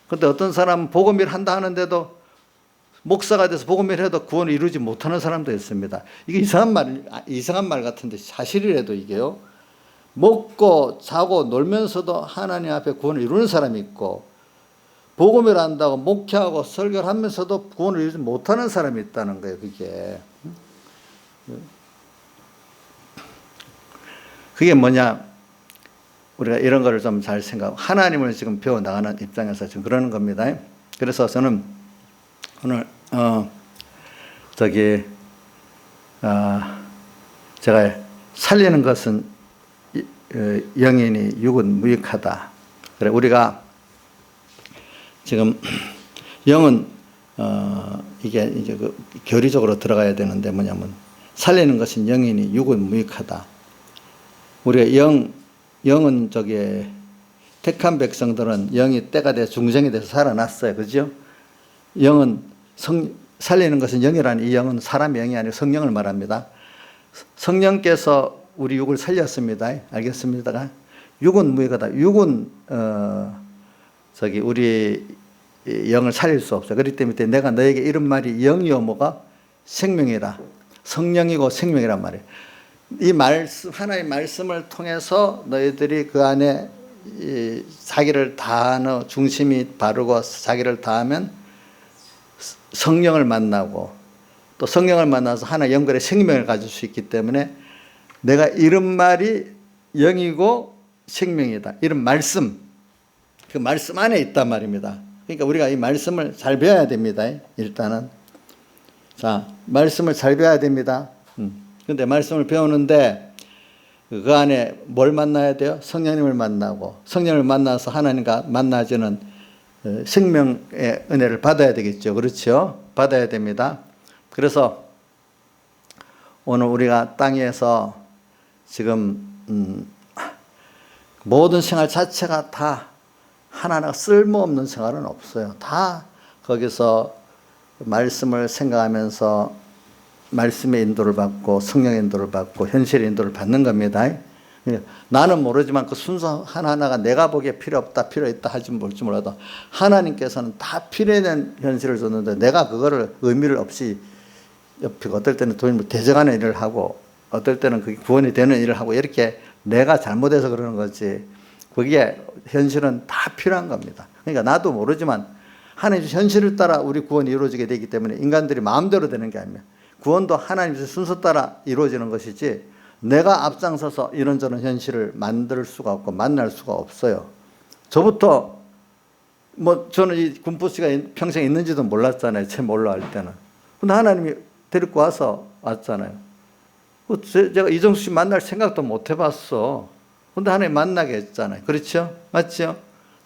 근데 어떤 사람은 복음 일 한다 하는데도 목사가 돼서 복음을 해도 구원을 이루지 못하는 사람도 있습니다. 이게 이상한 말 같은데 사실이라도 이게요. 먹고 자고 놀면서도 하나님 앞에 구원을 이루는 사람이 있고, 복음을 한다고 목회하고 설교를 하면서도 구원을 이루지 못하는 사람이 있다는 거예요. 그게 뭐냐? 우리가 이런 거를 좀 잘 생각하고 하나님을 지금 배워나가는 입장에서 지금 그러는 겁니다. 그래서 저는 오늘 제가 살리는 것은 영이니 육은 무익하다. 그래 우리가 지금 영은 이게 이제 그 교리적으로 들어가야 되는데 뭐냐면 살리는 것은 영이니 육은 무익하다. 우리가 영은 택한 백성들은 영이 때가 돼 중생이 돼서 살아났어요. 그죠? 영은 살리는 것은 영이라는 이 영은 사람의 영이 아니고 성령을 말합니다. 성령께서 우리 육을 살렸습니다. 알겠습니까? 육은 무익하다. 육은 우리 영을 살릴 수 없어. 그렇기 때문에 내가 너에게 이런 말이 영이요 뭐가 생명이라. 성령이고 생명이란 말이에요. 이 말씀, 하나의 말씀을 통해서 너희들이 그 안에 자기를 다하는 중심이 바르고 자기를 다하면 성령을 만나고 또 성령을 만나서 하나 연결의 생명을 가질 수 있기 때문에 내가 이런 말이 영이고 생명이다. 이런 말씀, 그 말씀 안에 있단 말입니다. 그러니까 우리가 이 말씀을 잘 배워야 됩니다. 일단은. 자, 말씀을 잘 배워야 됩니다. 근데 말씀을 배우는데 그 안에 뭘 만나야 돼요? 성령님을 만나고 성령을 만나서 하나님과 만나지는 생명의 은혜를 받아야 되겠죠. 그렇죠? 받아야 됩니다. 그래서 오늘 우리가 땅에서 지금 모든 생활 자체가 다 하나하나 쓸모없는 생활은 없어요. 다 거기서 말씀을 생각하면서 말씀의 인도를 받고 성령의 인도를 받고 현실의 인도를 받는 겁니다. 나는 모르지만 그 순서 하나하나가 내가 보기에 필요 없다 필요 있다 하지 뭘지 몰라도 하나님께서는 다 필요한 현실을 줬는데 내가 그거를 의미를 없이 옆이고 어떨 때는 돈을 대적하는 일을 하고 어떨 때는 그게 구원이 되는 일을 하고 이렇게 내가 잘못해서 그러는 거지 그게 현실은 다 필요한 겁니다. 그러니까 나도 모르지만 하나님의 현실을 따라 우리 구원이 이루어지게 되기 때문에 인간들이 마음대로 되는 게 아니에요. 구원도 하나님의 순서 따라 이루어지는 것이지 내가 앞장서서 이런저런 현실을 만들 수가 없고 만날 수가 없어요. 저부터 저는 이 군포씨가 평생 있는지도 몰랐잖아요. 제 몰라 할 때는. 근데 하나님이 데리고 왔잖아요. 제가 이정수 씨 만날 생각도 못 해봤어. 근데 하나님 만나게 했잖아요. 그렇죠? 맞죠?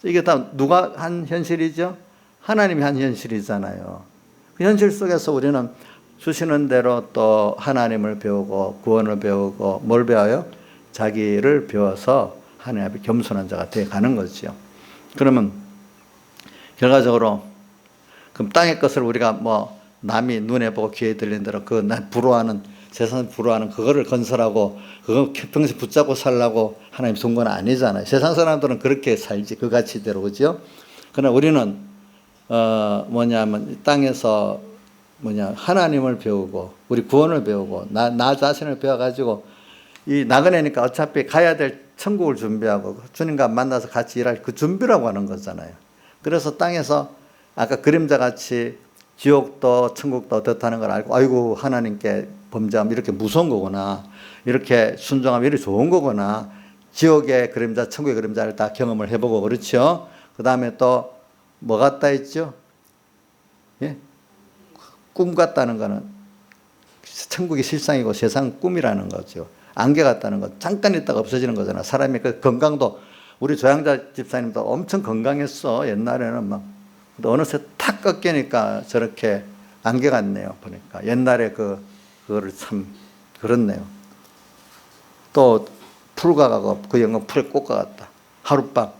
이게 다 누가 한 현실이죠? 하나님이 한 현실이잖아요. 그 현실 속에서 우리는 주시는 대로 또 하나님을 배우고 구원을 배우고 뭘 배워요? 자기를 배워서 하나님 앞에 겸손한 자가 되어 가는 거죠. 그러면 결과적으로 그럼 땅의 것을 우리가 남이 눈에 보고 귀에 들리는 대로 그 난 부러워하는 세상 부러워하는 그거를 건설하고 그거 평생 붙잡고 살라고 하나님 준 건 아니잖아요. 세상 사람들은 그렇게 살지 그 가치대로 그죠? 그러나 우리는 뭐냐면 땅에서 하나님을 배우고 우리 구원을 배우고 나 자신을 배워가지고 이 나그네니까 어차피 가야 될 천국을 준비하고 주님과 만나서 같이 일할 그 준비라고 하는 거잖아요. 그래서 땅에서 아까 그림자같이 지옥도 천국도 어떻다는 걸 알고 아이고 하나님께 범죄하면 이렇게 무서운 거구나 이렇게 순종하면 이렇게 좋은 거구나 지옥의 그림자 천국의 그림자를 다 경험을 해보고 그렇죠. 그 다음에 또 뭐 같다 했죠? 예? 꿈 같다는 거는 천국이 실상이고 세상 꿈이라는 거죠. 안개 같다는 거 잠깐 있다가 없어지는 거잖아. 사람의 그 건강도 우리 조양자 집사님도 엄청 건강했어. 옛날에는 근데 어느새 탁 꺾이니까 저렇게 안개 같네요. 보니까 옛날에 그거를 참 그렇네요. 또 풀과가 그 영광 풀의 꽃과 같다. 하룻밤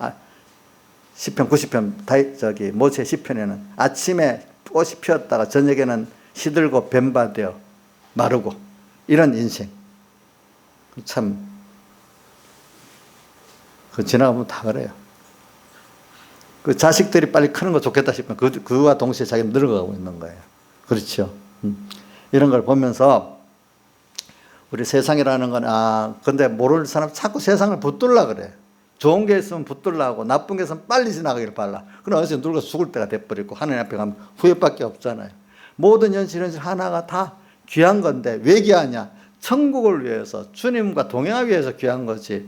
시편 90편 모세 시편에는 아침에 꽃이 피었다가 저녁에는 시들고 뱀바되어 마르고 이런 인생 참 지나가면 다 그래요. 그 자식들이 빨리 크는 거 좋겠다 싶으면 그와 동시에 자기는 늙어가고 있는 거예요. 그렇죠. 이런 걸 보면서 우리 세상이라는 건, 근데 모르는 사람 자꾸 세상을 붙들라 그래. 좋은 게 있으면 붙들라고, 나쁜 게 있으면 빨리 지나가길 바라. 그럼 어디서 늙어 죽을 때가 돼버리고, 하나님 앞에 가면 후회밖에 없잖아요. 모든 현실 하나가 다 귀한 건데, 왜 귀하냐? 천국을 위해서, 주님과 동행하기 위해서 귀한 거지.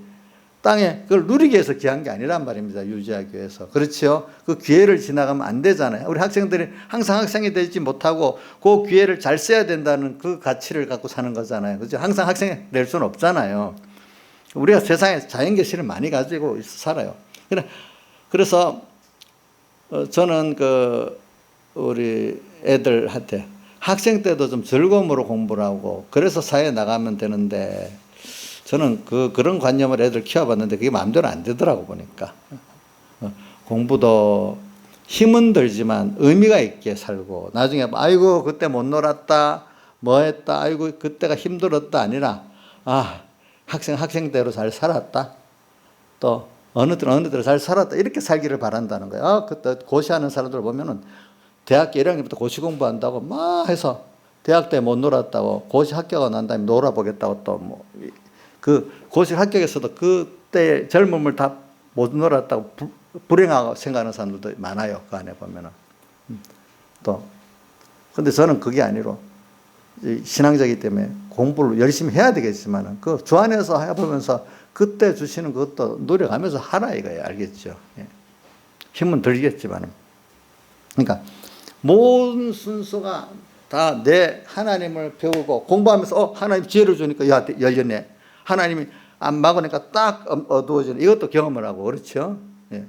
땅에 그걸 누리기 위해서 귀한 게 아니란 말입니다. 유지하기 위해서. 그렇죠? 그 기회를 지나가면 안 되잖아요. 우리 학생들이 항상 학생이 되지 못하고 그 기회를 잘 써야 된다는 그 가치를 갖고 사는 거잖아요. 그렇죠? 항상 학생이 될 수는 없잖아요. 우리가 세상에 자연계시를 많이 가지고 살아요. 그래서 저는 우리 애들한테 학생 때도 좀 즐거움으로 공부를 하고 그래서 사회에 나가면 되는데 저는 그런 관념을 애들 키워봤는데 그게 마음대로 안 되더라고 보니까. 공부도 힘은 들지만 의미가 있게 살고 나중에 아이고 그때 못 놀았다 뭐 했다 아이고 그때가 힘들었다 아니라 학생대로 잘 살았다 또 어느 때로 잘 살았다 이렇게 살기를 바란다는 거예요. 그때 고시하는 사람들 보면은 대학교 1학년부터 고시 공부한다고 막 해서 대학 때 못 놀았다고 고시 합격하고 난 다음에 놀아보겠다고 또 뭐 고시 합격에서도 그때 젊음을 다 못 놀았다고 불행하고 생각하는 사람들도 많아요. 그 안에 보면은. 근데 저는 그게 아니로 신앙자이기 때문에 공부를 열심히 해야 되겠지만은 주 안에서 해보면서 그때 주시는 것도 노력하면서 하라 이거예요. 알겠죠? 예. 힘은 들겠지만은. 그러니까 모든 순서가 다 내 하나님을 배우고 공부하면서 하나님 지혜를 주니까 열렸네. 하나님이 안 막으니까 딱 어두워지네. 이것도 경험을 하고 그렇죠? 예.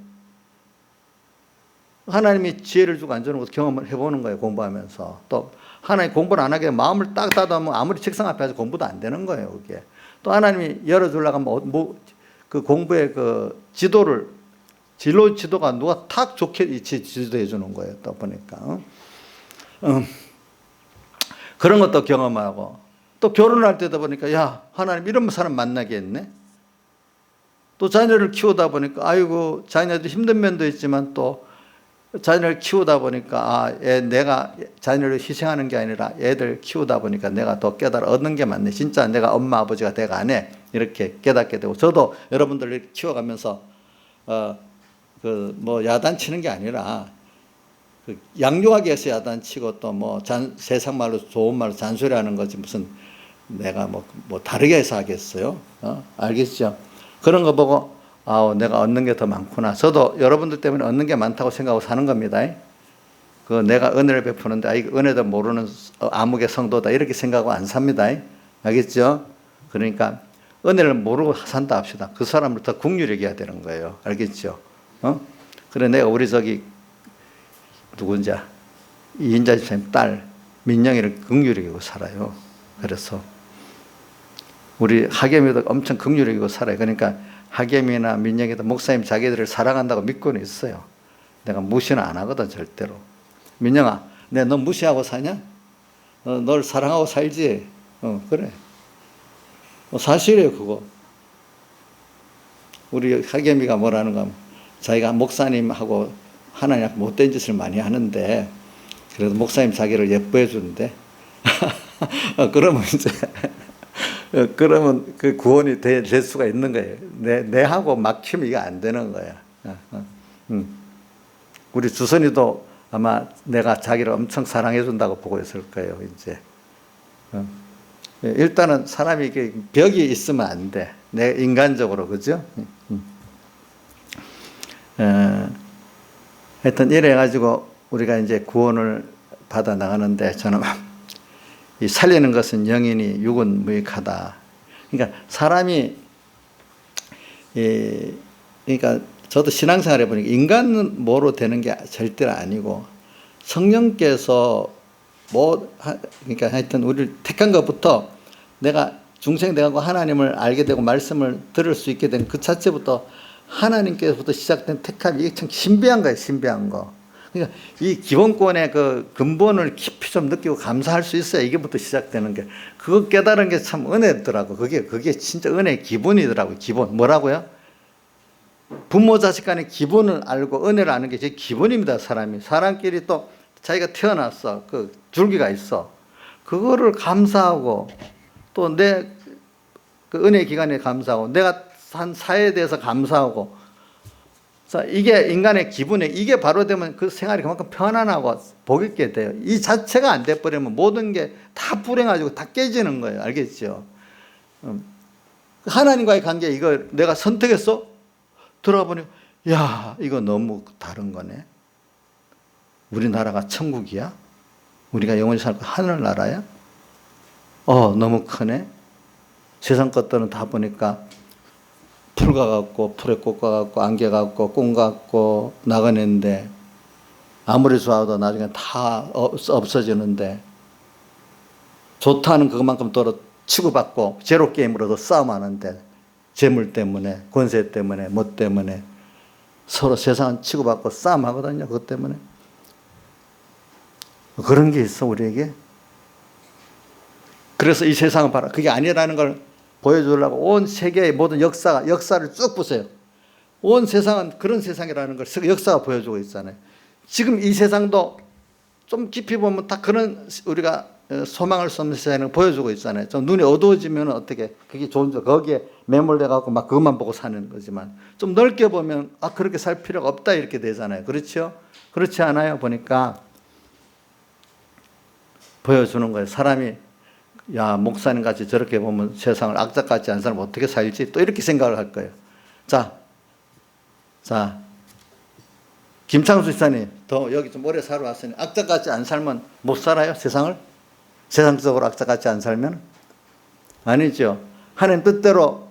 하나님이 지혜를 주고 안 주는 것도 경험을 해보는 거예요. 공부하면서. 또 하나님 공부를 안 하게 마음을 딱 닫아면 아무리 책상 앞에 서 공부도 안 되는 거예요. 그게. 또 하나님이 열어주려고 하면 그 공부의 지도가 누가 탁 좋게 지도해 주는 거예요. 또 보니까. 그런 것도 경험하고 또 결혼할 때다 보니까 하나님 이런 사람 만나게 했네. 또 자녀를 키우다 보니까 아이고 자녀들 힘든 면도 있지만 또 자녀를 키우다 보니까 내가 자녀를 희생하는 게 아니라 애들 키우다 보니까 내가 더 깨달아 얻는 게 맞네. 진짜 내가 엄마 아버지가 돼가네. 이렇게 깨닫게 되고 저도 여러분들을 키워가면서 야단치는 게 아니라 양육하기 위해서 야단치고 또 세상 말로 좋은 말로 잔소리하는 거지 무슨 내가 다르게 해서 하겠어요? 알겠죠? 그런 거 보고 내가 얻는 게 더 많구나. 저도 여러분들 때문에 얻는 게 많다고 생각하고 사는 겁니다. 내가 은혜를 베푸는데 이거 은혜도 모르는 아무개 성도다 이렇게 생각하고 안 삽니다. 알겠죠? 그러니까 은혜를 모르고 산다 합시다. 그 사람을 더 긍휼히 여겨야 되는 거예요. 알겠죠? 그래 내가 우리 누군지 이인자 집사님 딸 민영이를 긍휼히 여기고 살아요. 그래서 우리 하겸이도 엄청 긍휼히 여기고 살아요. 그러니까 하겸이나 민영이도 목사님 자기들을 사랑한다고 믿고는 있어요. 내가 무시는 안 하거든 절대로. 민영아 내가 너 무시하고 사냐? 널 사랑하고 살지? 그래. 사실이에요 그거. 우리 하겸이가 뭐라는 거 하면 자기가 목사님하고 하나님 앞에 못된 짓을 많이 하는데 그래도 목사님 자기를 예뻐해 주는데 그러면 그 구원이 될 수가 있는 거예요. 내하고 막히면 이게 안 되는 거야. 우리 주선이도 아마 내가 자기를 엄청 사랑해 준다고 보고 있을 거예요. 이제 일단은 사람이 벽이 있으면 안 돼. 내 인간적으로 그죠? 하여튼 이래가지고 우리가 이제 구원을 받아 나가는데 저는 이 살리는 것은 영이니 육은 무익하다. 그러니까 사람이 그러니까 저도 신앙생활 해보니까 인간은 뭐로 되는 게 절대로 아니고 성령께서 그러니까 하여튼 우리를 택한 것부터 내가 중생되고 하나님을 알게 되고 말씀을 들을 수 있게 된 그 자체부터 하나님께서부터 시작된 택함이 이게 참 신비한 거예요. 신비한 거. 그러니까 이 기본권의 그 근본을 깊이 좀 느끼고 감사할 수 있어야 이게부터 시작되는 게 그거 깨달은 게 참 은혜더라고. 그게 진짜 은혜의 기본이더라고요. 기본. 뭐라고요? 부모 자식 간의 기본을 알고 은혜를 아는 게 제 기본입니다. 사람끼리 또 자기가 태어났어. 그 줄기가 있어. 그거를 감사하고 또 내 그 은혜 기간에 감사하고 내가 산 사회에 대해서 감사하고 자, 이게 인간의 기분에 이게 바로 되면 그 생활이 그만큼 편안하고 복 있게 돼요. 이 자체가 안 돼버리면 모든 게 다 불행해지고 다 깨지는 거예요. 알겠죠? 하나님과의 관계 이거 내가 선택했어? 들어가 보니 야 이거 너무 다른 거네. 우리나라가 천국이야? 우리가 영원히 살 거 하늘나라야? 너무 크네. 세상 것들은 다 보니까 풀 같고 풀에 꽃 같고 안개 같고 꿈 같고 나그네인데 아무리 좋아도 나중에 다 없어지는데 좋다는 그것만큼 또 치고받고 제로게임으로도 싸움하는데 재물 때문에 권세 때문에 뭐 때문에 서로 세상은 치고받고 싸움하거든요. 그것 때문에 그런 게 있어 우리에게. 그래서 이 세상을 봐라. 그게 아니라는 걸 보여주려고 온 세계의 모든 역사를 쭉 보세요. 온 세상은 그런 세상이라는 걸 역사가 보여주고 있잖아요. 지금 이 세상도 좀 깊이 보면 다 그런 우리가 소망할 수 없는 세상을 보여주고 있잖아요. 좀 눈이 어두워지면 어떻게 그게 좋은지 거기에 매몰돼 갖고 막 그것만 보고 사는 거지만 좀 넓게 보면 그렇게 살 필요가 없다 이렇게 되잖아요. 그렇죠? 그렇지 않아요? 보니까 보여주는 거예요. 사람이 야 목사님 같이 저렇게 보면 세상을 악착 같지 않은 사람 어떻게 살지? 또 이렇게 생각을 할 거예요. 자 김창수 지사님 더 여기 좀 오래 살아 왔으니 악착 같지 않은 살면 못 살아요? 세상을? 세상적으로 악착 같지 않은 살면? 아니죠. 하나님 뜻대로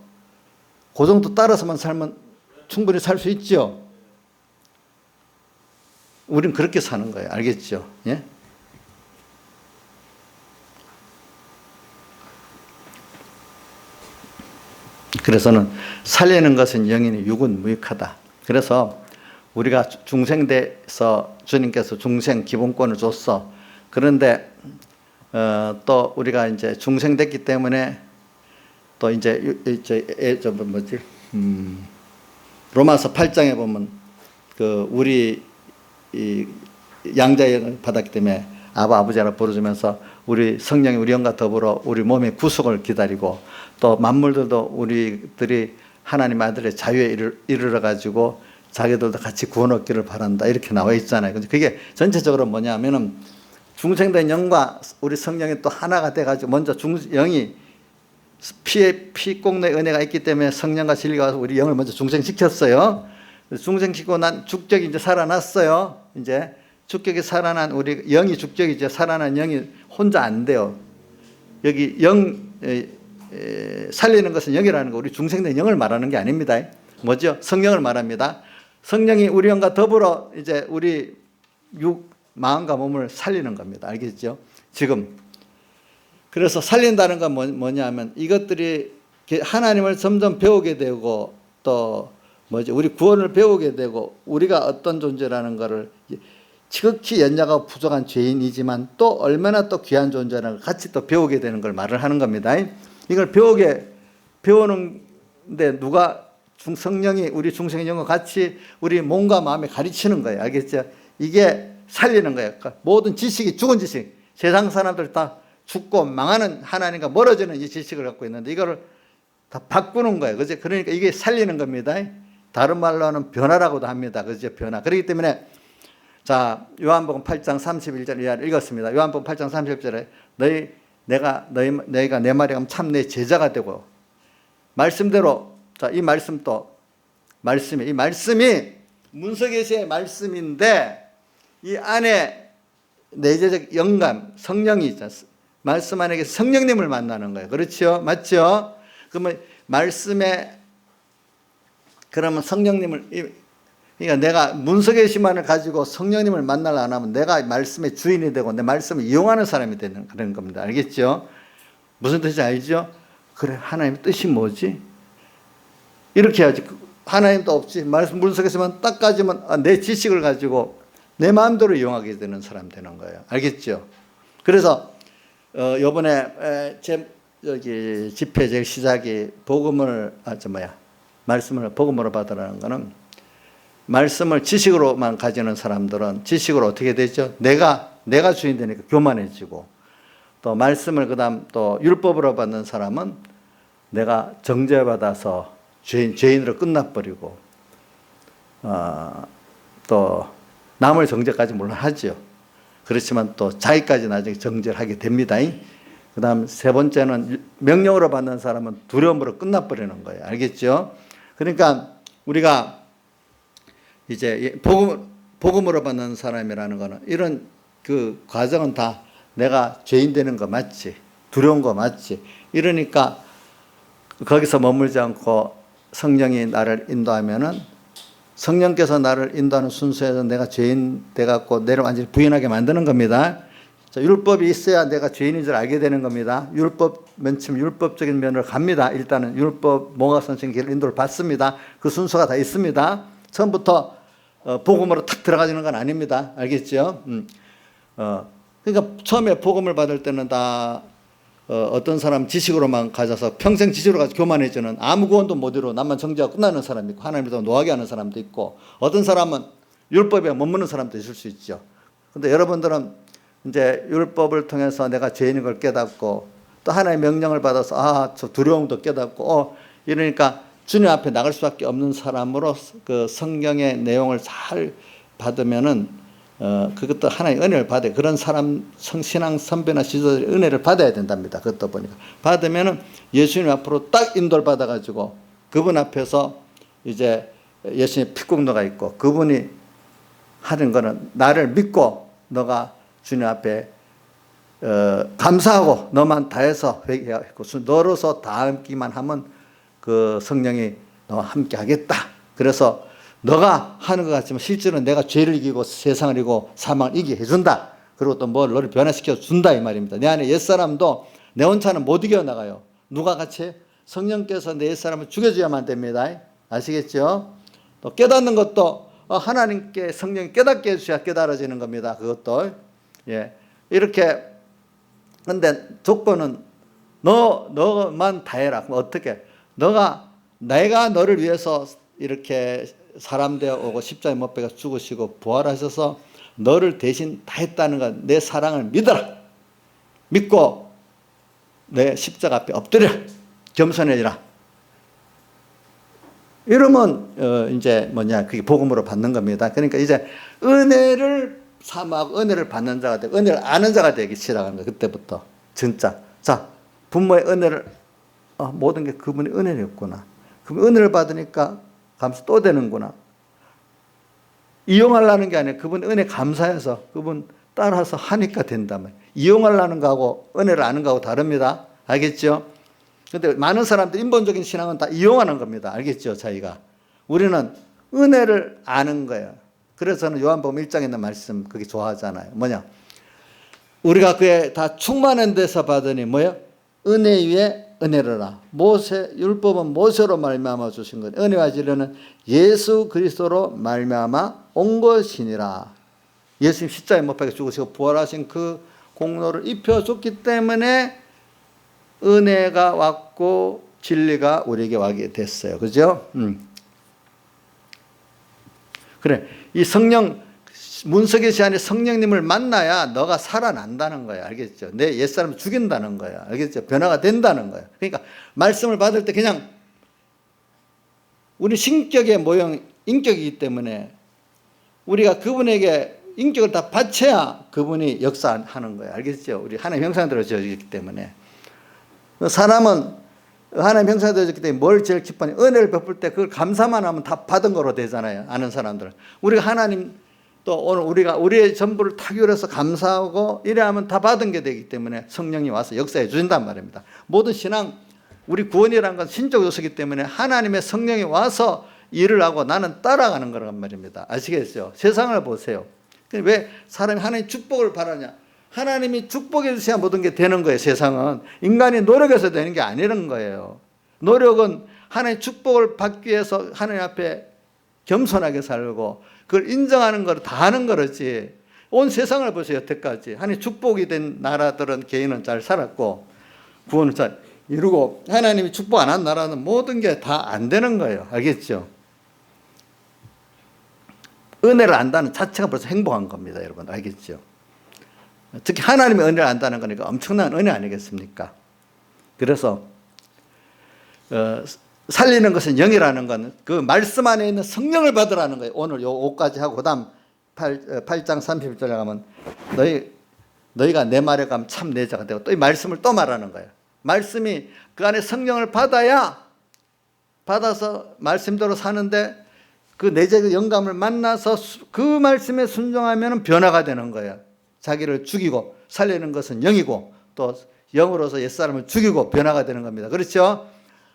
그 정도 따라서만 살면 충분히 살 수 있죠. 우린 그렇게 사는 거예요. 알겠죠? 예? 그래서는 살리는 것은 영이니 육은 무익하다. 그래서 우리가 중생돼서 주님께서 중생 기본권을 줬어. 그런데 또 우리가 이제 중생됐기 때문에 또 이제 로마서 8장에 보면 그 우리 이 양자형을 받았기 때문에 아버지라 부르면서 우리 성령이 우리 영과 더불어 우리 몸의 구속을 기다리고 또 만물들도 우리들이 하나님 아들의 자유에 이르러 가지고 자기들도 같이 구원 얻기를 바란다 이렇게 나와 있잖아요. 근데 그게 전체적으로 뭐냐면은 중생된 영과 우리 성령이 또 하나가 돼가지고 먼저 영이 피공로의 은혜가 있기 때문에 성령과 진리가 와서 우리 영을 먼저 중생시켰어요. 중생시키고 난 죽적이 이제 살아났어요. 이제 죽격이 살아난 우리 영이 죽격이죠. 살아난 영이 혼자 안 돼요. 여기 살리는 것은 영이라는 거 우리 중생된 영을 말하는 게 아닙니다. 뭐죠? 성령을 말합니다. 성령이 우리 영과 더불어 이제 우리 마음과 몸을 살리는 겁니다. 알겠죠? 지금 그래서 살린다는 건 뭐냐 하면 이것들이 하나님을 점점 배우게 되고 또 우리 구원을 배우게 되고 우리가 어떤 존재라는 것을 지극히 연약하고 부족한 죄인이지만 또 얼마나 또 귀한 존재라는 걸 같이 또 배우게 되는 걸 말을 하는 겁니다. 이걸 배우는데 누가 성령이 우리 중생의 영과 같이 우리 몸과 마음에 가르치는 거예요. 알겠죠? 이게 살리는 거예요. 그러니까 모든 지식이 죽은 지식. 세상 사람들 다 죽고 망하는 하나님과 멀어지는 이 지식을 갖고 있는데 이거를 다 바꾸는 거예요. 그죠? 그러니까 이게 살리는 겁니다. 다른 말로 하는 변화라고도 합니다. 그죠? 변화. 그렇기 때문에 자, 요한복음 8장 31절 읽었습니다. 요한복음 8장 31절에 너희가 내 말이 하면 참 내 제자가 되고 말씀대로 자, 이 말씀이 문서계시의 말씀인데 이 안에 내재적 영감 성령이 있잖아요. 말씀 안에 성령님을 만나는 거예요. 그렇죠? 맞죠? 그러면 그러면 성령님을 그러니까 내가 문서계시만을 가지고 성령님을 만나려 안 하면 내가 말씀의 주인이 되고 내 말씀을 이용하는 사람이 되는 그런 겁니다. 알겠죠? 무슨 뜻인지 알죠? 그래 하나님의 뜻이 뭐지? 이렇게 해야지. 하나님도 없지. 말씀 문서계시만 딱 가지면 내 지식을 가지고 내 마음대로 이용하게 되는 사람 되는 거예요. 알겠죠? 그래서 요번에 여기 집회 제일 시작이 말씀을 복음으로 받으라는 거는 말씀을 지식으로만 가지는 사람들은 지식으로 어떻게 되죠? 내가 주인 되니까 교만해지고, 또 말씀을 그다음 또 율법으로 받는 사람은 내가 정죄받아서 죄인으로 끝나버리고, 또 남을 정죄까지 물론 하죠. 그렇지만 또 자기까지 나중에 정죄를 하게 됩니다. 그 다음 세 번째는 명령으로 받는 사람은 두려움으로 끝나버리는 거예요. 알겠죠? 그러니까 우리가 이제 복음으로 받는 사람이라는 거는 이런 그 과정은 다 내가 죄인 되는 거 맞지? 두려운 거 맞지? 이러니까 거기서 머물지 않고 성령이 나를 인도하면은, 성령께서 나를 인도하는 순서에서 내가 죄인 돼갖고 내를 완전히 부인하게 만드는 겁니다. 자, 율법이 있어야 내가 죄인인 줄 알게 되는 겁니다. 율법 면침 율법적인 면으로 갑니다. 일단은 율법 몽학 선생 길 인도를 받습니다. 그 순서가 다 있습니다. 처음부터 복음으로 탁 들어가지는 건 아닙니다. 알겠죠? 그러니까 처음에 복음을 받을 때는 다 어떤 사람 지식으로만 가져서 평생 지식으로 가지고 교만해지는, 아무 구원도 못 이루고 남만 정죄하고 끝나는 사람이 있고, 하나님께서 노하게 하는 사람도 있고, 어떤 사람은 율법에 못 묻는 사람도 있을 수 있죠. 근데 여러분들은 이제 율법을 통해서 내가 죄인인 걸 깨닫고, 또 하나의 명령을 받아서 저 두려움도 깨닫고, 이러니까 주님 앞에 나갈 수밖에 없는 사람으로 그 성경의 내용을 잘 받으면은 그것도 하나의 은혜를 받아요. 그런 사람, 신앙 선배나 지도자들의 은혜를 받아야 된답니다. 그것도 보니까 받으면은 예수님 앞으로 딱 인도를 받아가지고 그분 앞에서 이제 예수님의 피국노가 있고, 그분이 하는 거는 나를 믿고 너가 주님 앞에 감사하고 너만 다해서 회개하고 너로서 닿기만 하면 그 성령이 너와 함께 하겠다. 그래서 너가 하는 것 같지만 실제로는 내가 죄를 이기고 세상을 이기고 사망을 이기게 해준다. 그리고 또 너를 변화시켜 준다 이 말입니다. 내 안에 옛사람도 내 혼자는 못 이겨나가요. 누가 같이? 성령께서 내 옛사람을 죽여줘야만 됩니다. 아시겠죠? 또 깨닫는 것도 하나님께 성령이 깨닫게 해주셔야 깨달아지는 겁니다. 그것도. 예. 이렇게. 근데 조건은 너만 다 해라. 그럼 어떻게? 내가 너를 위해서 이렇게 사람 되어 오고 십자가에 못 박혀 죽으시고 부활하셔서 너를 대신 다 했다는 것, 내 사랑을 믿어라. 믿고 내 십자가 앞에 엎드려 겸손해지라. 이러면 이제 그게 복음으로 받는 겁니다. 그러니까 이제 은혜를 사모하고 은혜를 받는 자가 되고 은혜를 아는 자가 되기 시작하는 거예요. 그때부터 진짜. 자, 부모의 은혜를 모든 게 그분의 은혜였구나. 그럼 은혜를 받으니까 감사 또 되는구나. 이용하려는 게 아니라 그분 은혜 감사해서 그분 따라서 하니까 된다면, 이용하려는 거하고 은혜를 아는 거하고 다릅니다. 알겠죠? 근데 많은 사람들 인본적인 신앙은 다 이용하는 겁니다. 알겠죠? 자기가. 우리는 은혜를 아는 거예요. 그래서 저는 요한복음 1장에 있는 말씀 그게 좋아하잖아요. 뭐냐? 우리가 그에 다 충만한 데서 받으니 뭐예요? 은혜 위에 은혜로라. 율법은 모세로 말미암아 주신 것, 은혜와 진리는 예수 그리스도로 말미암아 온 것이니라. 예수님 십자가에 못 박혀 죽으시고 부활하신 그 공로를 입혀줬기 때문에 은혜가 왔고 진리가 우리에게 와게 됐어요. 그죠? 그래, 이 성령, 문석의 안에 성령님을 만나야 너가 살아난다는 거야. 알겠죠? 내 옛사람을 죽인다는 거야. 알겠죠? 변화가 된다는 거야. 그러니까 말씀을 받을 때 그냥 우리 신격의 모형, 인격이기 때문에 우리가 그분에게 인격을 다 바쳐야 그분이 역사하는 거야. 알겠죠? 우리 하나님 형상대로 지어졌기 때문에. 사람은 하나님 형상대로 지어졌기 때문에 뭘 제일 기뻐하냐? 은혜를 베풀 때 그걸 감사만 하면 다 받은 거로 되잖아요. 아는 사람들은. 우리가 하나님 또 오늘 우리가 우리의 전부를 타결해서 감사하고 이래 하면 다 받은 게 되기 때문에 성령이 와서 역사해 주신단 말입니다. 모든 신앙, 우리 구원이라는 건 신적 요소이기 때문에 하나님의 성령이 와서 일을 하고 나는 따라가는 거란 말입니다. 아시겠죠? 세상을 보세요. 왜 사람이 하나님 축복을 바라냐? 하나님이 축복해 주셔야 모든 게 되는 거예요. 세상은 인간이 노력해서 되는 게 아니라는 거예요. 노력은 하나님 축복을 받기 위해서 하나님 앞에 겸손하게 살고 그걸 인정하는 걸 다 하는 거지. 온 세상을 보세요. 여태까지 하나님 축복이 된 나라들은 개인은 잘 살았고 구원을 잘 이루고, 하나님이 축복 안 한 나라는 모든 게 다 안 되는 거예요. 알겠죠? 은혜를 안다는 자체가 벌써 행복한 겁니다. 여러분 알겠죠? 특히 하나님의 은혜를 안다는 거니까 엄청난 은혜 아니겠습니까? 그래서 살리는 것은 영이라는 건 그 말씀 안에 있는 성령을 받으라는 거예요. 오늘 요 5까지 하고 그 다음 8장 31절에 가면 너희가 내 말에 가면 참 내 자가 되고 또 이 말씀을 또 말하는 거예요. 말씀이 그 안에 성령을 받아서 말씀대로 사는데 그 내재의 영감을 만나서 그 말씀에 순종하면 변화가 되는 거예요. 자기를 죽이고 살리는 것은 영이고 또 영으로서 옛사람을 죽이고 변화가 되는 겁니다. 그렇죠?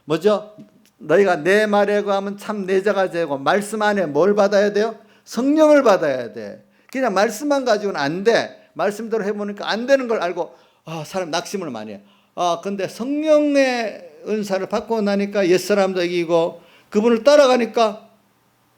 뭐죠? 너희가 내 말에 가면 참 내 자가 되고 말씀 안에 뭘 받아야 돼요? 성령을 받아야 돼. 그냥 말씀만 가지고는 안 돼. 말씀대로 해보니까 안 되는 걸 알고 사람 낙심을 많이 해요. 근데 성령의 은사를 받고 나니까 옛사람도 이기고 그분을 따라가니까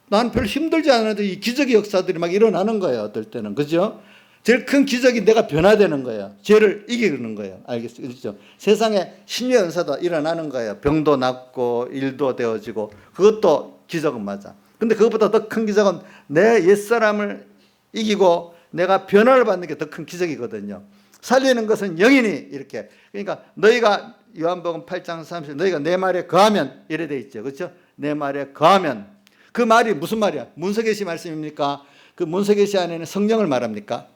난 별로 힘들지 않아도 이 기적의 역사들이 막 일어나는 거예요. 어떨 때는. 그죠? 제일 큰 기적이 내가 변화되는 거예요. 죄를 이기는 거예요. 알겠죠? 세상에 신유의 은사도 일어나는 거예요. 병도 낫고 일도 되어지고 그것도 기적은 맞아. 근데 그것보다 더 큰 기적은 내 옛사람을 이기고 내가 변화를 받는 게 더 큰 기적이거든요. 살리는 것은 영이니 이렇게. 그러니까 너희가 요한복음 8장 30 너희가 내 말에 거하면 이래 돼 있죠. 그렇죠? 내 말에 거하면 그 말이 무슨 말이야? 문서계시 말씀입니까? 그 문서계시 안에는 성령을 말합니까?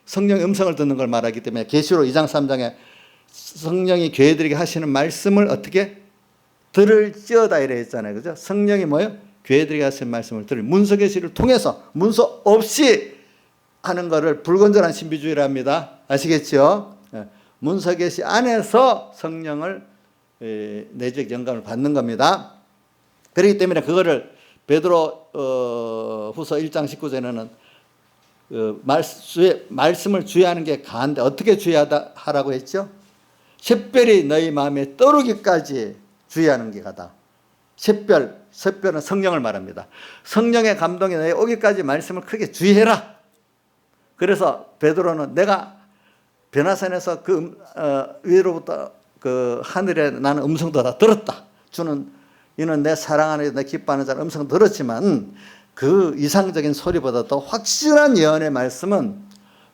성령의 음성을 듣는 걸 말하기 때문에 계시록 2장 3장에 성령이 교회들에게 하시는 말씀을 어떻게 들을지어다 이래 했잖아요. 그죠? 성령이 뭐예요? 교회들에게 하시는 말씀을 들을 문서계시를 통해서 문서 없이 하는 것을 불건전한 신비주의랍니다. 아시겠죠? 문서계시 안에서 성령을 내적 영감을 받는 겁니다. 그렇기 때문에 그거를 베드로 후서 1장 19절에는 말씀을 주의하는 게 가한데 어떻게 주의하라고 했죠? 샛별이 너희 마음에 떠오르기까지 주의하는 게 가다. 샛별은 성령을 말합니다. 성령의 감동이 너희 오기까지 말씀을 크게 주의해라. 그래서 베드로는 내가 변화산에서 위로부터 그 하늘에 나는 음성도 다 들었다. 이는 내 사랑하는 내 기뻐하는 자는 음성 들었지만 그 이상적인 소리보다도 확실한 예언의 말씀은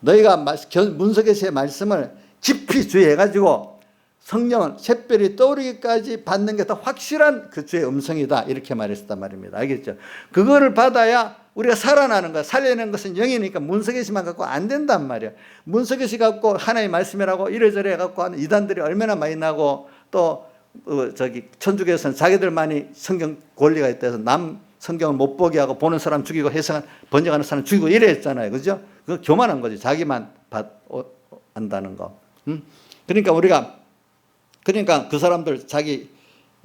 너희가 문서계시의 말씀을 깊이 주의해가지고 성령은 샛별이 떠오르기까지 받는 게 더 확실한 그 주의 음성이다 이렇게 말했단 말입니다. 알겠죠? 그거를 받아야 우리가 살아나는 거야. 살려내는 것은 영이니까 문서계시만 갖고 안 된단 말이야. 문서계시 갖고 하나님의 말씀이라고 이래저래 갖고 하는 이단들이 얼마나 많이 나고 또 천주교에서는 자기들만이 성경 권리가 있다해서 남 성경을 못 보게 하고 보는 사람 죽이고 번역하는 사람 죽이고 이래 했잖아요. 그죠? 그거 교만한 거지. 자기만 안다는 거. 그러니까 그 사람들 자기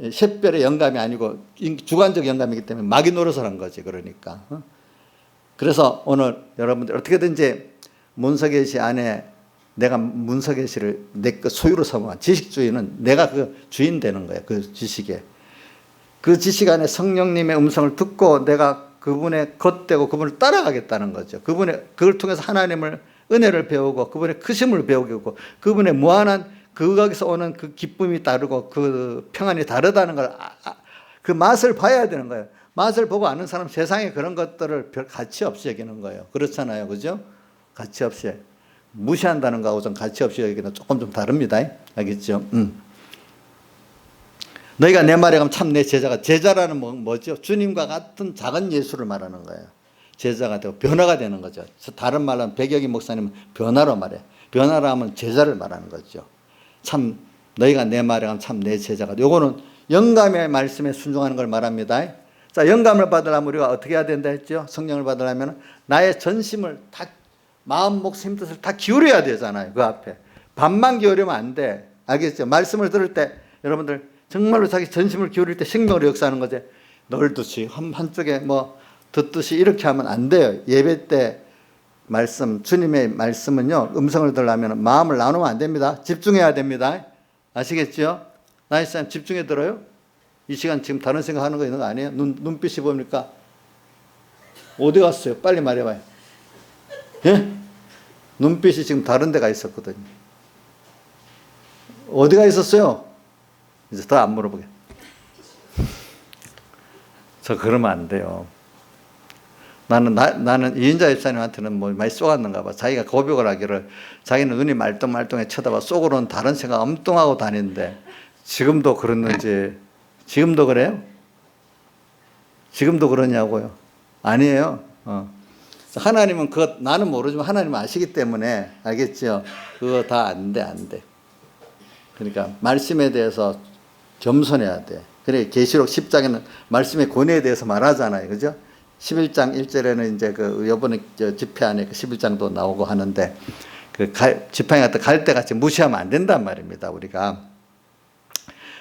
샛별의 영감이 아니고 주관적 영감이기 때문에 마귀 노릇을 한 거지. 그러니까. 그래서 오늘 여러분들 어떻게든지 문서계시 안에 내가 문서계시를 내 소유로 삼아 지식주의는 내가 그 주인 되는 거예요. 그 지식에. 그 지식 안에 성령님의 음성을 듣고 내가 그분의 겉되고 그분을 따라가겠다는 거죠. 그걸 통해서 하나님을 은혜를 배우고 그분의 크심을 배우고 그분의 무한한 거기서 오는 그 기쁨이 다르고 그 평안이 다르다는 걸 그 맛을 봐야 되는 거예요. 맛을 보고 아는 사람 세상에 그런 것들을 별 가치 없이 여기는 거예요. 그렇잖아요. 그죠? 가치 없이. 무시한다는 거하고 좀 가치 없이 여기는 조금 좀 다릅니다. 알겠죠? 너희가 내 말에 가면 참 내 제자가. 제자라는 뭐죠? 주님과 같은 작은 예수를 말하는 거예요. 제자가 되고 변화가 되는 거죠. 다른 말로 하면 백여기 목사님은 변화로 말해. 변화로 하면 제자를 말하는 거죠. 참 너희가 내 말에 가면 참 내 제자가. 요거는 영감의 말씀에 순종하는 걸 말합니다. 자, 영감을 받으려면 우리가 어떻게 해야 된다 했죠? 성령을 받으려면 나의 전심을 다 마음, 목숨, 뜻을 다 기울여야 되잖아요. 그 앞에. 반만 기울이면 안 돼. 알겠죠? 말씀을 들을 때 여러분들 정말로 자기 전심을 기울일 때 생명으로 역사하는 거지. 널듯이 한쪽에 듣듯이 이렇게 하면 안 돼요. 예배 때 말씀, 주님의 말씀은요, 음성을 들으려면 마음을 나누면 안 됩니다. 집중해야 됩니다. 아시겠죠? 나이 사람 집중해 들어요? 이 시간 지금 다른 생각하는 거 있는 거 아니에요? 눈빛이 보니까 어디 갔어요? 빨리 말해봐요. 예? 눈빛이 지금 다른 데가 있었거든요. 어디가 있었어요? 이제 더 안 물어보게. 저 그러면 안 돼요. 나는 이인자 집사님한테는 뭐 많이 쏘았는가 봐. 자기가 고백을 하기를 자기는 눈이 말똥말똥해 쳐다봐 속으로는 다른 생각 엉뚱하고 다니는데 지금도 그랬는지 지금도 그래요? 지금도 그러냐고요? 아니에요. 하나님은 그것 나는 모르지만 하나님은 아시기 때문에 알겠죠? 그거 다 안 돼, 안 돼. 그러니까 말씀에 대해서 겸손해야 돼. 그래 계시록 10장에는 말씀의 권위에 대해서 말하잖아요. 그죠? 11장 1절에는 이제 그 요번에 집회 안에 그 11장도 나오고 하는데 그 지팡이 같은 갈대같이 무시하면 안 된단 말입니다. 우리가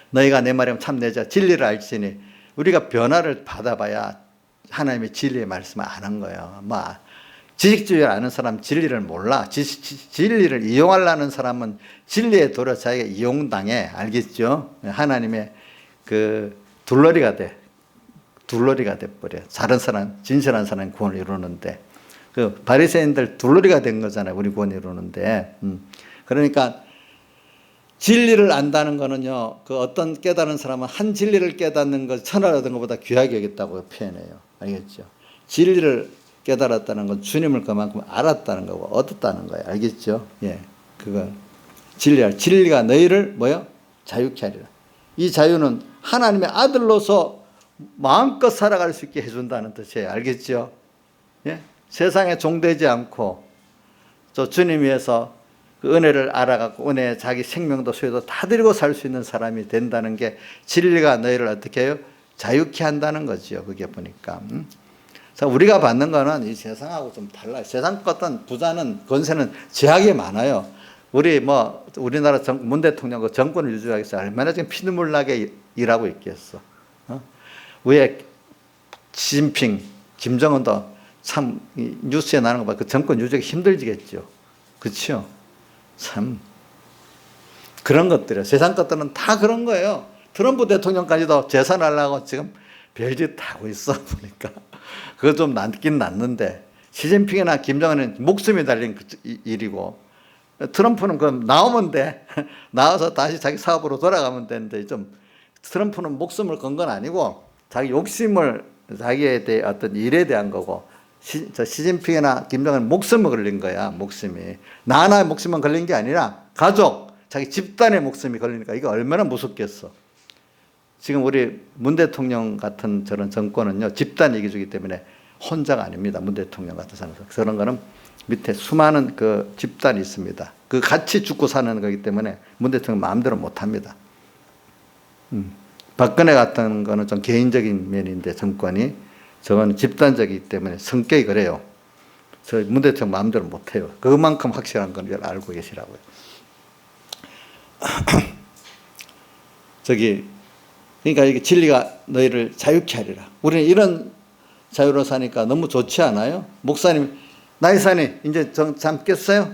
너희가 내 말이면 참내자 진리를 알지니 우리가 변화를 받아봐야 하나님의 진리의 말씀을 아는 거예요. 뭐 지식주의를 아는 사람 진리를 몰라. 진리를 이용하려는 사람은 진리의 도로 자기가 이용당해. 알겠죠? 하나님의 그 둘러리가 돼. 둘러리가 돼버려. 다른 사람, 진실한 사람이 구원을 이루는데 그 바리새인들 둘러리가 된 거잖아요. 우리 구원을 이루는데. 그러니까 진리를 안다는 거는요. 그 어떤 깨달은 사람은 한 진리를 깨닫는 것 천하를 얻은 것보다 귀하게 여겼다고 표현해요. 알겠죠? 진리를 깨달았다는 건 주님을 그만큼 알았다는 거고 얻었다는 거예요. 알겠죠? 예, 그거 진리가 너희를 뭐요? 자유케 하리라. 이 자유는 하나님의 아들로서 마음껏 살아갈 수 있게 해준다는 뜻이에요. 알겠죠? 예? 세상에 종되지 않고 저 주님 위해서 그 은혜를 알아갖고 은혜에 자기 생명도 소유도 다 드리고 살 수 있는 사람이 된다는 게 진리가 너희를 어떻게 해요? 자유케 한다는 거죠. 그게 보니까. 자, 우리가 받는 거는 이 세상하고 좀 달라요. 세상 같은 부자는 권세는 제약이 많아요. 우리나라 문 대통령 그 정권을 유지하기 위해서 얼마나 지금 피눈물 나게 일하고 있겠어. 위에 시진핑, 김정은도 참 뉴스에 나는 거 봐. 그 정권 유지하기 힘들지겠죠. 그렇죠? 참 그런 것들이에요. 세상 것들은 다 그런 거예요. 트럼프 대통령까지도 재산하려고 지금 별짓 하고 있어 보니까 그거 좀 낫긴 낫는데 시진핑이나 김정은은 목숨이 달린 일이고 트럼프는 그럼 나오면 돼. 나와서 다시 자기 사업으로 돌아가면 되는데 좀 트럼프는 목숨을 건 건 아니고 자기 욕심을 자기에 대해 어떤 일에 대한 거고 시진핑이나 김정은은 목숨을 걸린 거야. 목숨이 나의 목숨만 걸린 게 아니라 가족 자기 집단의 목숨이 걸리니까 이게 얼마나 무섭겠어. 지금 우리 문 대통령 같은 저런 정권은요 집단 이기주기 때문에 혼자가 아닙니다. 문 대통령 같은 사람은 그런 거는 밑에 수많은 그 집단이 있습니다. 그 같이 죽고 사는 거기 때문에 문 대통령 마음대로 못합니다. 박근혜 같은 거는 좀 개인적인 면인데 정권이 저건 집단적이기 때문에 성격이 그래요. 저 문 대통령 마음대로 못해요. 그만큼 확실한 건 알고 계시라고요. 그러니까 이게 진리가 너희를 자유케 하리라. 우리는 이런 자유로 사니까 너무 좋지 않아요? 목사님, 나이사님 이제 잠 깼어요?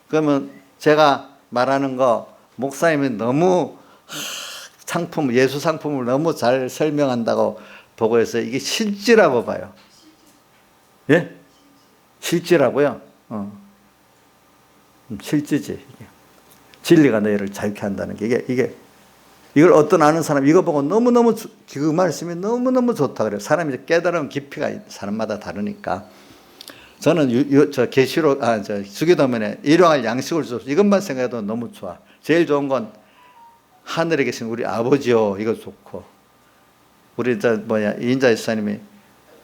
그러면 제가 말하는 거 목사님이 너무 예수 상품을 너무 잘 설명한다고 보고 해서 이게 실지라고 봐요. 예? 실지라고요? 실지지. 이게. 진리가 너희를 자유케 한다는 게 이걸 어떤 아는 사람 이거 보고 너무너무 그 말씀이 너무너무 좋다 그래요. 사람이 깨달은 깊이가 사람마다 다르니까. 저는 저 계시록 저 주기도문에 일용할 양식을 주소서 이것만 생각해도 너무 좋아. 제일 좋은 건 하늘에 계신 우리 아버지요 이거 좋고 우리 이인자 집사님이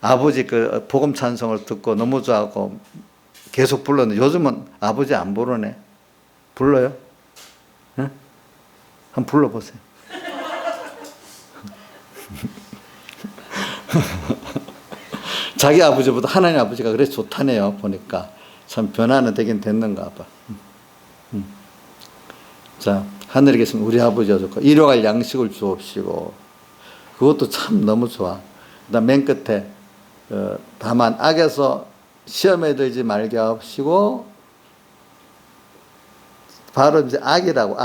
아버지 그 복음 찬송을 듣고 너무 좋아하고 계속 불렀는데 요즘은 아버지 안 부르네. 불러요? 네? 한번 불러보세요. 자기 아버지보다 하나님 아버지가 그래 좋다네요. 보니까 참 변화는 되긴 됐는가 봐. 자, 하늘에 계신 우리 아버지가 좋고 일용할 양식을 주옵시고 그것도 참 너무 좋아. 그다음 맨 끝에 다만 악에서 시험에 들지 말게 하옵시고 바로 이제 악이라고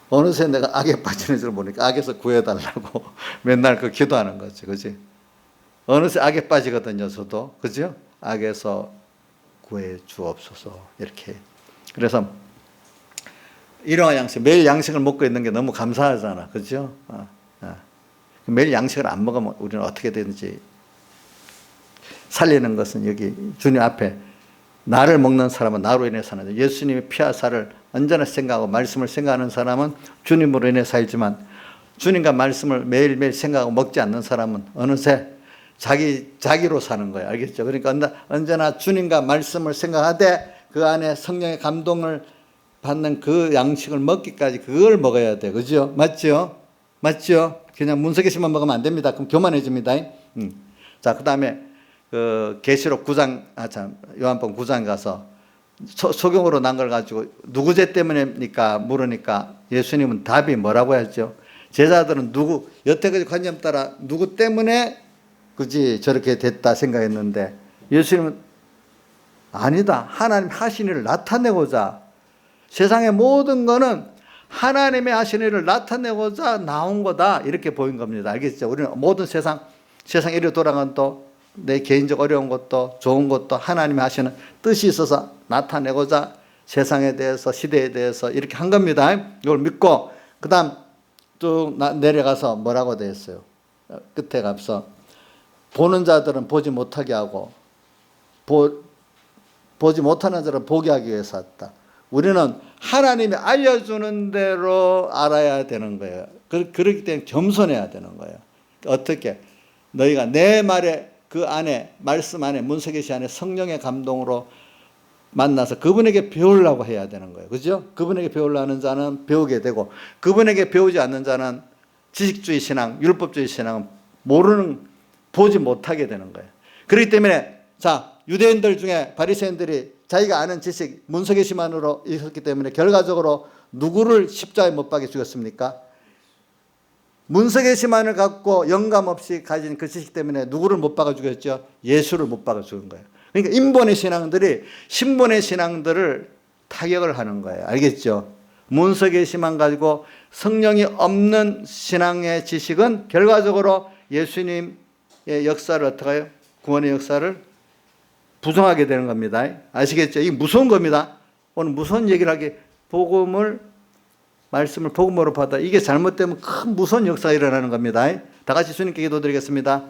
어느새 내가 악에 빠지는 줄 모르니까 악에서 구해달라고 맨날 그 기도하는 거지, 그지? 어느새 악에 빠지거든요, 저도, 그죠? 악에서 구해 주옵소서 이렇게. 그래서 일용할 양식, 매일 양식을 먹고 있는 게 너무 감사하잖아, 그죠? 매일 양식을 안 먹으면 우리는 어떻게 되는지 살리는 것은 여기 주님 앞에 나를 먹는 사람은 나로 인해 사는, 예수님의 피와 살을 언제나 생각하고 말씀을 생각하는 사람은 주님으로 인해 살지만 주님과 말씀을 매일매일 생각하고 먹지 않는 사람은 어느새 자기로 사는 거예요. 알겠죠? 그러니까 언제나 주님과 말씀을 생각하되 그 안에 성령의 감동을 받는 그 양식을 먹기까지 그걸 먹어야 돼. 그죠? 맞죠? 맞죠? 그냥 문서계시만 먹으면 안 됩니다. 그럼 교만해집니다. 자, 그 다음에 그 계시록 9장, 요한복음 9장 가서 소경으로 난 걸 가지고 누구 죄 때문입니까? 물으니까 예수님은 답이 뭐라고 했죠? 제자들은 여태까지 관념 따라 누구 때문에 그지 저렇게 됐다 생각했는데 예수님은 아니다. 하나님 하신 일을 나타내고자, 세상의 모든 거는 하나님의 하신 일을 나타내고자 나온 거다. 이렇게 보인 겁니다. 알겠죠? 우리는 모든 세상 이리 돌아간 또 내 개인적 어려운 것도 좋은 것도 하나님이 하시는 뜻이 있어서 나타내고자 세상에 대해서 시대에 대해서 이렇게 한 겁니다. 이걸 믿고 그 다음 쭉 내려가서 뭐라고 되어 있어요? 끝에 가서 보는 자들은 보지 못하게 하고 보지 못하는 자들은 보게 하기 위해서 왔다. 우리는 하나님이 알려주는 대로 알아야 되는 거예요. 그렇기 때문에 겸손해야 되는 거예요. 어떻게? 너희가 내 말에 그 안에 말씀 안에 문서계시 안에 성령의 감동으로 만나서 그분에게 배우려고 해야 되는 거예요. 그죠? 그분에게 배우려는 자는 배우게 되고 그분에게 배우지 않는 자는 지식주의 신앙, 율법주의 신앙은 보지 못하게 되는 거예요. 그렇기 때문에 자, 유대인들 중에 바리새인들이 자기가 아는 지식 문서계시만으로 있었기 때문에 결과적으로 누구를 십자가에 못 박아 죽였습니까? 문서계시만을 갖고 영감 없이 가진 그 지식 때문에 누구를 못 박아 죽였죠? 예수를 못 박아 죽은 거예요. 그러니까 인본의 신앙들이 신본의 신앙들을 타격을 하는 거예요. 알겠죠? 문서계시만 가지고 성령이 없는 신앙의 지식은 결과적으로 예수님의 역사를 어떻게 해요? 구원의 역사를 부정하게 되는 겁니다. 아시겠죠? 이게 무서운 겁니다. 오늘 무서운 얘기를 하게 말씀을 복음으로 받아 이게 잘못되면 큰 무서운 역사가 일어나는 겁니다. 다 같이 주님께 기도드리겠습니다.